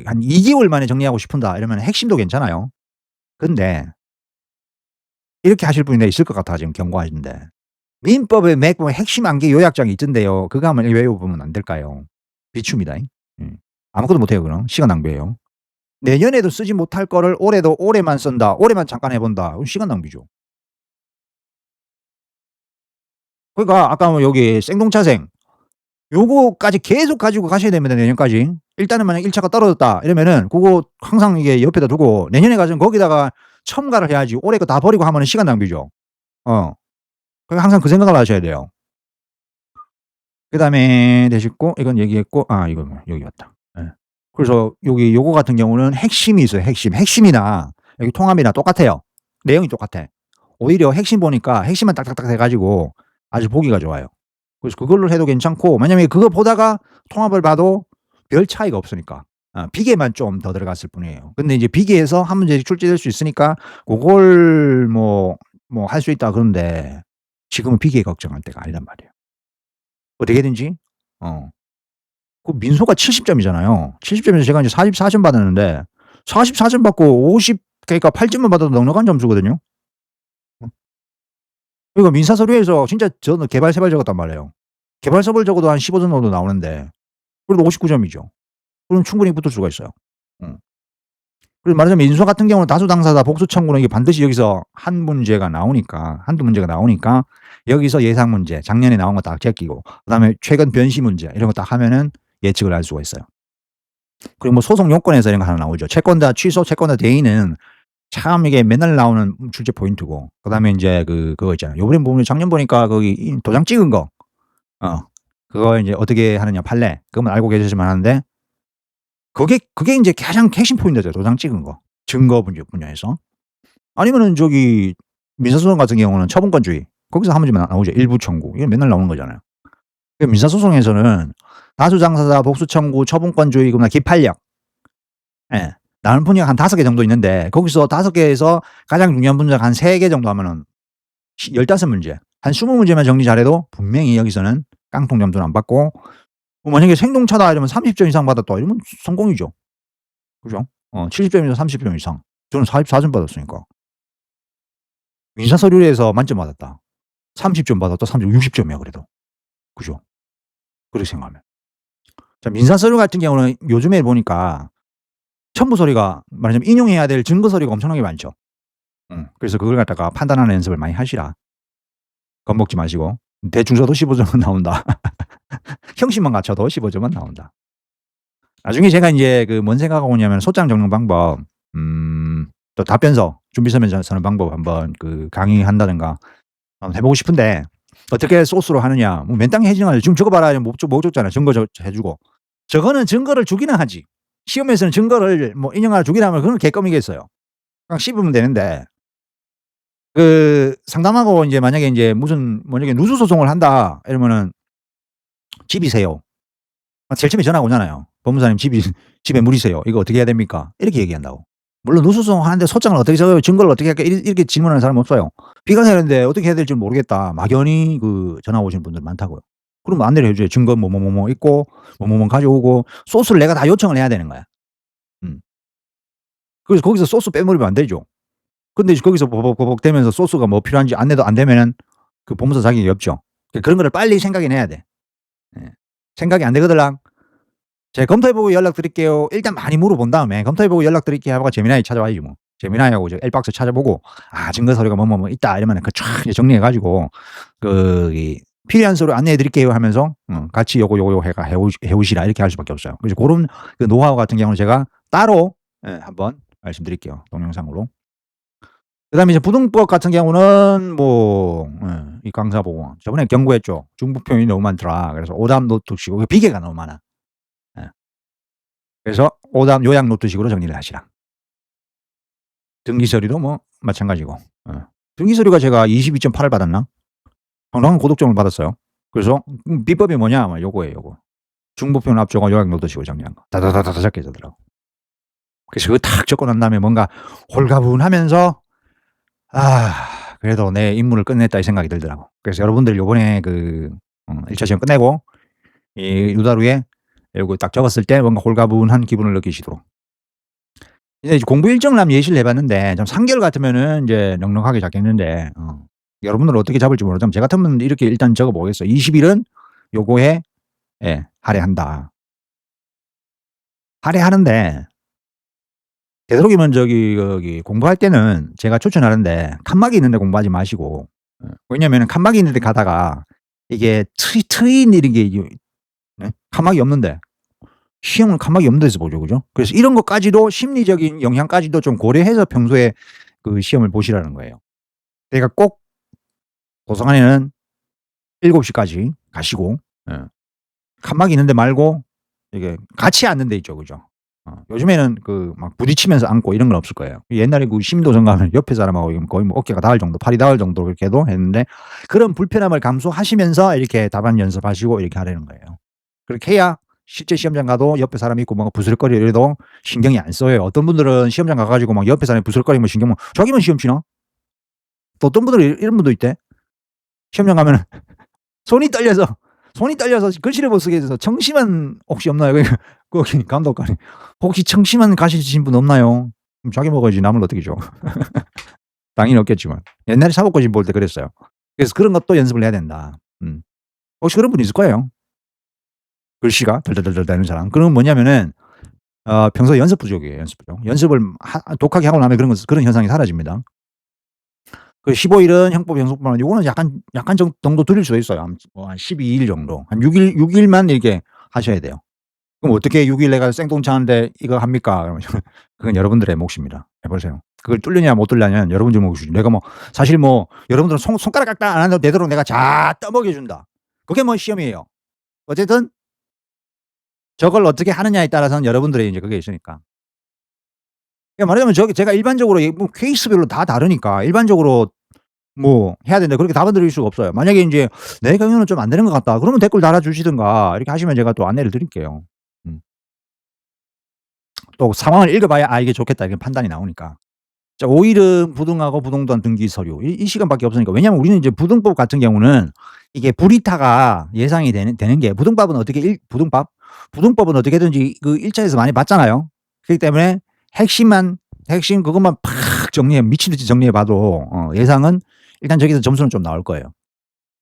한 2개월 만에 정리하고 싶은다 이러면 핵심도 괜찮아요. 근데 이렇게 하실 분이 있을 것 같아 지금 경고하시는데, 민법의 핵심 안개 요약장이 있던데요. 그거 한번 외워보면 안 될까요? 비춥니다. 아무것도 못해요. 그럼 시간 낭비예요. 내년에도 쓰지 못할 거를 올해만 쓴다. 올해만 잠깐 해본다. 시간 낭비죠. 그러니까 아까 여기 생동차생 요거까지 계속 가지고 가셔야 됩니다. 내년까지. 일단은 만약 1차가 떨어졌다 이러면은 그거 항상 이게 옆에다 두고 내년에 가서는 거기다가 첨가를 해야지. 올해 거 다 버리고 하면은 시간 낭비죠. 그러니까 항상 그 생각을 하셔야 돼요. 그다음에 되셨고 이건 얘기했고 이거 여기 왔다. 그래서 요거 같은 경우는 핵심이 있어요. 핵심이나 여기 통합이나 똑같아요. 내용이 똑같아. 오히려 핵심 보니까 핵심만 딱딱딱 해가지고 아주 보기가 좋아요. 그래서 그걸로 해도 괜찮고, 왜냐면 그거 보다가 통합을 봐도 별 차이가 없으니까. 비계만 좀 더 들어갔을 뿐이에요. 근데 이제 비계에서 한 문제씩 출제될 수 있으니까 그걸 할 수 있다 그런데 지금은 비계 걱정할 때가 아니란 말이에요. 어떻게든지 그 민소가 70점이잖아요. 70점에서 제가 이제 44점 받았는데 44점 받고 그러니까 8점만 받아도 넉넉한 점수거든요. 그러니까 민사서류에서 진짜 저는 개발세발 적었단 말이에요. 개발서벌 적어도 한 15점 정도 나오는데 그래도 59점이죠. 그럼 충분히 붙을 수가 있어요. 그리고 말하자면 민소 같은 경우는 다수 당사자 복수 청구는 이게 반드시 여기서 한두 문제가 나오니까 여기서 예상 문제, 작년에 나온 거 딱 제끼고 그다음에 최근 변시 문제 이런 거 딱 하면은 예측을 할 수가 있어요. 그리고 뭐 소송 요건에서 이런 거 하나 나오죠. 채권자 취소, 채권자 대의는 참 이게 맨날 나오는 출제 포인트고, 그다음에 인제 그거 있잖아요. 요번에 보면 작년 보니까 거기 이 도장 찍은 거 그거 인제 어떻게 하느냐 판례, 그것만 알고 계실 만한데 그게 인제 가장 핵심 포인트죠, 도장 찍은 거. 증거 분야에서. 아니면은 저기 민사소송 같은 경우는 처분권주의, 거기서 한 문제만 나오죠. 일부 청구. 이게 맨날 나오는 거잖아요. 그 민사소송에서는 다수 당사자 복수 청구, 처분권주의, 그다음에 기판력. 예. 나눈 분야가 한 5개 정도 있는데 거기서 5개에서 가장 중요한 분야가 한 3개 정도 하면은 15문제, 한 20문제만 정리 잘해도 분명히 여기서는 깡통 점수는 안 받고, 만약에 생동차다 이러면 30점 이상 받았다 이러면 성공이죠. 그죠? 70점에서 30점 이상. 저는 44점 받았으니까. 민사서류에서 만점 받았다. 30점 받았다. 60점이야 그래도. 그죠? 그렇게 생각하면. 자, 민사서류 같은 경우는 요즘에 보니까 첨부 서류가 말하자면 인용해야 될 증거 서류가 엄청나게 많죠. 그래서 그걸 갖다가 판단하는 연습을 많이 하시라. 겁먹지 마시고. 대충 써도 15점은 나온다. 형식만 갖춰도 15점은 나온다. 나중에 제가 인제 뭔 생각하고 오냐면 소장 적는 방법, 또 답변서, 준비서면 쓰는 방법 한번 강의한다든가 한번 해 보고 싶은데, 어떻게 소스로 하느냐. 뭐 맨땅에 해지는 지금 적어 봐라. 못 적잖아요. 증거 해 주고. 저거는 증거를 주기는 하지. 시험에서는 증거를 뭐 인용하라 주기나 하면 그건 개껌이겠어요. 그냥 씹으면 되는데, 상담하고 인제 만약에 인제 무슨 만약에 누수 소송을 한다 이러면은 "집이세요." 제일 처음에 전화가 오잖아요. "법무사님 집에 물이세요. 이거 어떻게 해야 됩니까?" 이렇게 얘기한다고. 물론 누수 소송 하는데 소장을 어떻게 적어요? 증거를 어떻게 할까? 이렇게 질문하는 사람은 없어요. "비가 내리는데 어떻게 해야 될지 모르겠다." 막연히 전화 오시는 분들 많다고요. 그러면 안내를 해 줘야죠. 증거 뭐뭐뭐뭐 있고 뭐뭐뭐 가져오고, 소스를 내가 다 요청을 해야 되는 거야. 음. 그래서 거기서 소스 빼버리면 안 되죠. 근데 이제 거기서 버벅버벅대면서 소스가 뭐 필요한지 안내도 안 되면은 법무사 자격이 없죠. 그런 거를 빨리 생각해 내야 돼. 예. 생각이 안 되거들랑 "제가 검토해 보고 연락드릴게요." 일단 많이 물어본 다음에 "검토해 보고 연락드릴게요." 하고 제미나이 찾아와야지 뭐. 제미나이하고 엘박스 찾아보고 증거 서류가 뭐뭐뭐 있다 이러면은 쫙 이제 정리해 가지고 이 "필요한 서류 안내해 드릴게요." 하면서 같이 요거 해 오시라 이렇게 할 수밖에 없어요. 그래서 고런 노하우 같은 경우는 제가 따로 한번 말씀드릴게요, 동영상으로. 그다음에 이제 부등법 같은 경우는 이 강사 보고 저번에 경고했죠. 중복 표현이 너무 많더라. 그래서 오답 노트식으로 비계가 너무 많아. 예. 그래서 오답 요약 노트식으로 정리를 하시라. 등기 서류도 뭐 마찬가지고. 등기 서류가 제가 22.8을 받았나? 상당한 고득점을 받았어요. 그래서 비법이 뭐냐? 요거예요, 요거. 중복 표현 앞쪽과 요약 노트식으로 정리한 거. 다다다다다 적게 되더라고. 그래서 그거 탁 적고 난 다음에 뭔가 홀가분하면서 그래도 '내 임무를 끝냈다.' 이 생각이 들더라고. 그래서 여러분들 요번에 1차 시험 끝내고 이 유다루에 요거 딱 적었을 때 뭔가 홀가분한 기분을 느끼시도록. 이제 공부 일정을 한번 예시를 내 봤는데 좀 3개월 같으면은 인제 넉넉하게 잡겠는데 여러분들은 어떻게 잡을지 모르지만 저 같으면 이렇게 일단 적어 보겠어요. 20일은 요거에 할애한다. 할애하는데 되도록이면 거기 공부할 때는 제가 추천하는데 칸막이 있는 데 공부하지 마시고, 왜냐면은 칸막이 있는 데 가다가 이게 트인 이런 게 칸막이 없는데 시험은 칸막이 없는 데서 보죠. 그죠? 그래서 이런 것까지도 심리적인 영향까지도 좀 고려해서 평소에 시험을 보시라는 거예요. 그러니까 꼭 도서관에는 7 시까지 가시고 칸막이 있는 데 말고 이게 같이 앉는 데 있죠. 그죠? 요즘에는 막 부딪히면서 앉고 이런 건 없을 거예요. 옛날에 시민도선 가면 옆에 사람하고 거의 뭐 어깨가 닿을 정도, 팔이 닿을 정도로 그렇게 해도 했는데 그런 불편함을 감수하시면서 이렇게 답안 연습하시고 이렇게 하라는 거예요. 그렇게 해야 실제 시험장 가도 옆에 사람이 있고 뭔가 부스럭거리고 이래도 신경이 안 써요. 어떤 분들은 시험장 가 가지고 막 옆에 사람이 부스럭거리면 자기만 시험 치나? 또 어떤 분들은 이런 분도 있대. 시험장 가면은 손이 떨려서 글씨를 못 쓰게 돼서 "청심환 혹시 없나요?" 거기 감독관이 "혹시 청심환 가지신 분 없나요?" 그럼 자기 먹어야지 남을 어떻게 줘. 당연히 없겠지만. 옛날에 사법고시 볼 때 그랬어요. 그래서 그런 것도 연습을 해야 된다. 혹시 그런 분 있을 거예요. 글씨가 덜덜덜덜 되는 사람. 그건 뭐냐면은 평소에 연습 부족이에요, 연습 부족. 연습을 독하게 하고 나면 그런 현상이 사라집니다. 15일은 형법 연속반, 요거는 약간 정도 드릴 수도 있어요. 한 12일 정도. 한 6일만 이렇게 하셔야 돼요. 그럼 어떻게 6일 내가 생뚱차인데 이거 합니까? 그러면 그건 여러분들의 몫입니다. 해 보세요. 그걸 뚫느냐 못 뚫느냐는 여러분들 몫이지. 내가 뭐 사실 뭐 여러분들은 손가락 까딱 안 해도 되도록 내가 잘 떠먹여 준다. 그게 뭐 시험이에요. 어쨌든 저걸 어떻게 하느냐에 따라서는 여러분들의 인제 그게 있으니까. 그러니까 말하자면 제가 일반적으로 뭐 케이스별로 다 다르니까 일반적으로 뭐 해야 된다 그렇게 답은 드릴 수가 없어요. 만약에 인제 '내 경우는 좀 안 되는 것 같다.' 그러면 댓글 달아 주시든가 이렇게 하시면 제가 또 안내를 드릴게요. 음. 또 상황을 읽어 봐야 '아 이게 좋겠다.' 이런 판단이 나오니까. 자 5 일은 부등하고 부등본 등기 서류 이 시간밖에 없으니까. 왜냐하면 우리는 이제 부등법 같은 경우는 이게 불이타가 예상이 되는 게 부등법은 어떻게 부등법은 어떻게든지 그 1 차에서 많이 봤잖아요. 그렇기 때문에 핵심 그것만 팍 미친 듯이 정리해 봐도 예상은 일단 저기서 점수는 좀 나올 거예요.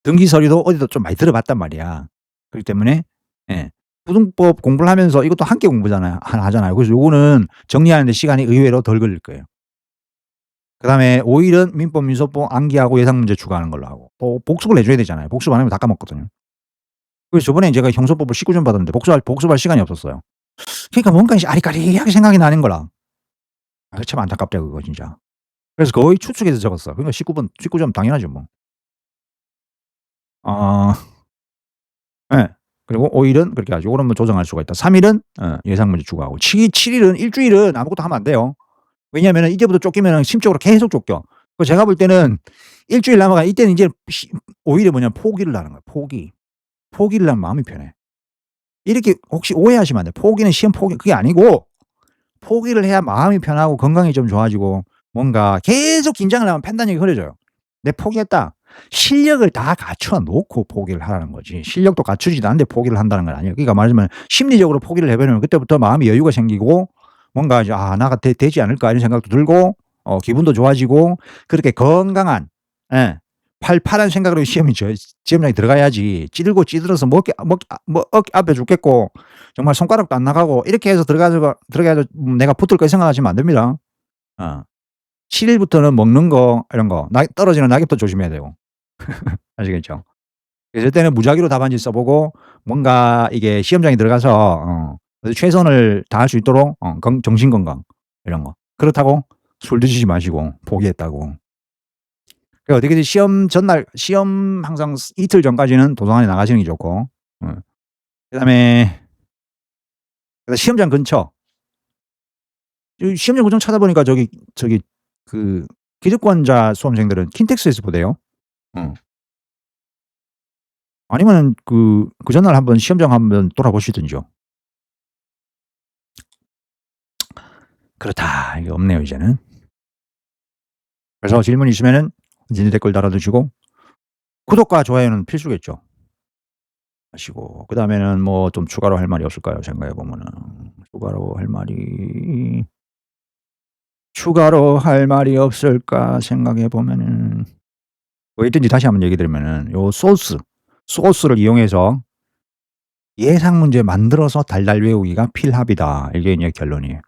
등기 서류도 어디서 좀 많이 들어 봤단 말이야. 그렇기 때문에 예. 부등법 공부를 하면서 이것도 함께 공부잖아요. 하잖아요. 그래서 요거는 정리하는 데 시간이 의외로 덜 걸릴 거예요. 그다음에 5 일은 민법, 민소법 암기하고 예상 문제 추가하는 걸로 하고 또 복습을 해 줘야 되잖아요. 복습 안 하면 다 까먹거든요. 그래서 저번에 제가 형소법을 19점 받았는데 복습할 시간이 없었어요. 그러니까 뭔가 이제 아리까리하게 생각이 나는 거라. 아 참 안타깝다 그거 진짜. 그래서 거의 추측해서 적었어. 그러니까 19점 당연하죠 뭐. 어 예. 그리고 5 일은 그렇게 하죠. 요거는 뭐 조정할 수가 있다. 3 일은 예상 문제 추가하고 7 일은 일주일은 아무것도 하면 안 돼요. 왜냐하면은 이때부터 쫓기면은 심적으로 계속 쫓겨. 그 제가 볼 때는 일주일 남아가 이때는 인제 오히려 뭐냐면 포기를 하는 거야, 포기. 포기를 하면 마음이 편해. 이렇게 혹시 오해하시면 안 돼요. 포기는 시험 포기 그게 아니고 포기를 해야 마음이 편하고 건강이 좀 좋아지고 뭔가 계속 긴장을 하면 판단력이 흐려져요. '내 포기했다.' 실력을 다 갖춰 놓고 포기를 하라는 거지 실력도 갖추지도 않는데 포기를 한다는 건 아니에요. 그러니까 말하자면 심리적으로 포기를 해 버리면 그때부터 마음이 여유가 생기고 뭔가 이제 '아 나가 되지 않을까.' 이런 생각도 들고 기분도 좋아지고 그렇게 건강한 예 팔팔한 생각으로 시험장에 들어가야지 찌들어서 먹기 아파 죽겠고 정말 손가락도 안 나가고 이렇게 해서 들어가서 '내가 붙을 거' 생각하시면 안 됩니다. 어. 7 일부터는 먹는 거 이런 거 떨어지는 낙엽도 조심해야 되고. 아시겠죠? 그래서 이때는 무작위로 답안지 써 보고 뭔가 이게 시험장에 들어가서 최선을 다할 수 있도록 정신 건강 이런 거. 그렇다고 술 드시지 마시고 포기했다고. 그러니까 어떻게든 시험 항상 이틀 전까지는 도서관에 나가시는 게 좋고 그다음에 시험장 근처 시험장 근처 찾아보니까 저기 그 기득권자 수험생들은 킨텍스에서 보대요. 어. 아니면은 그 전날 한번 시험장 한번 돌아보시든지요. 그렇다. 이게 없네요 이제는. 그래서 질문 있으면은 언제든 댓글 달아 주시고 구독과 좋아요는 필수겠죠. 하시고 그다음에는 뭐 좀 추가로 할 말이 없을까요? 생각해 보면은. 추가로 할 말이 없을까 생각해 보면은 뭐 있든지 다시 한번 얘기 드리면은 요 소스를 이용해서 예상 문제 만들어서 달달 외우기가 필합이다. 이게 이제 결론이에요.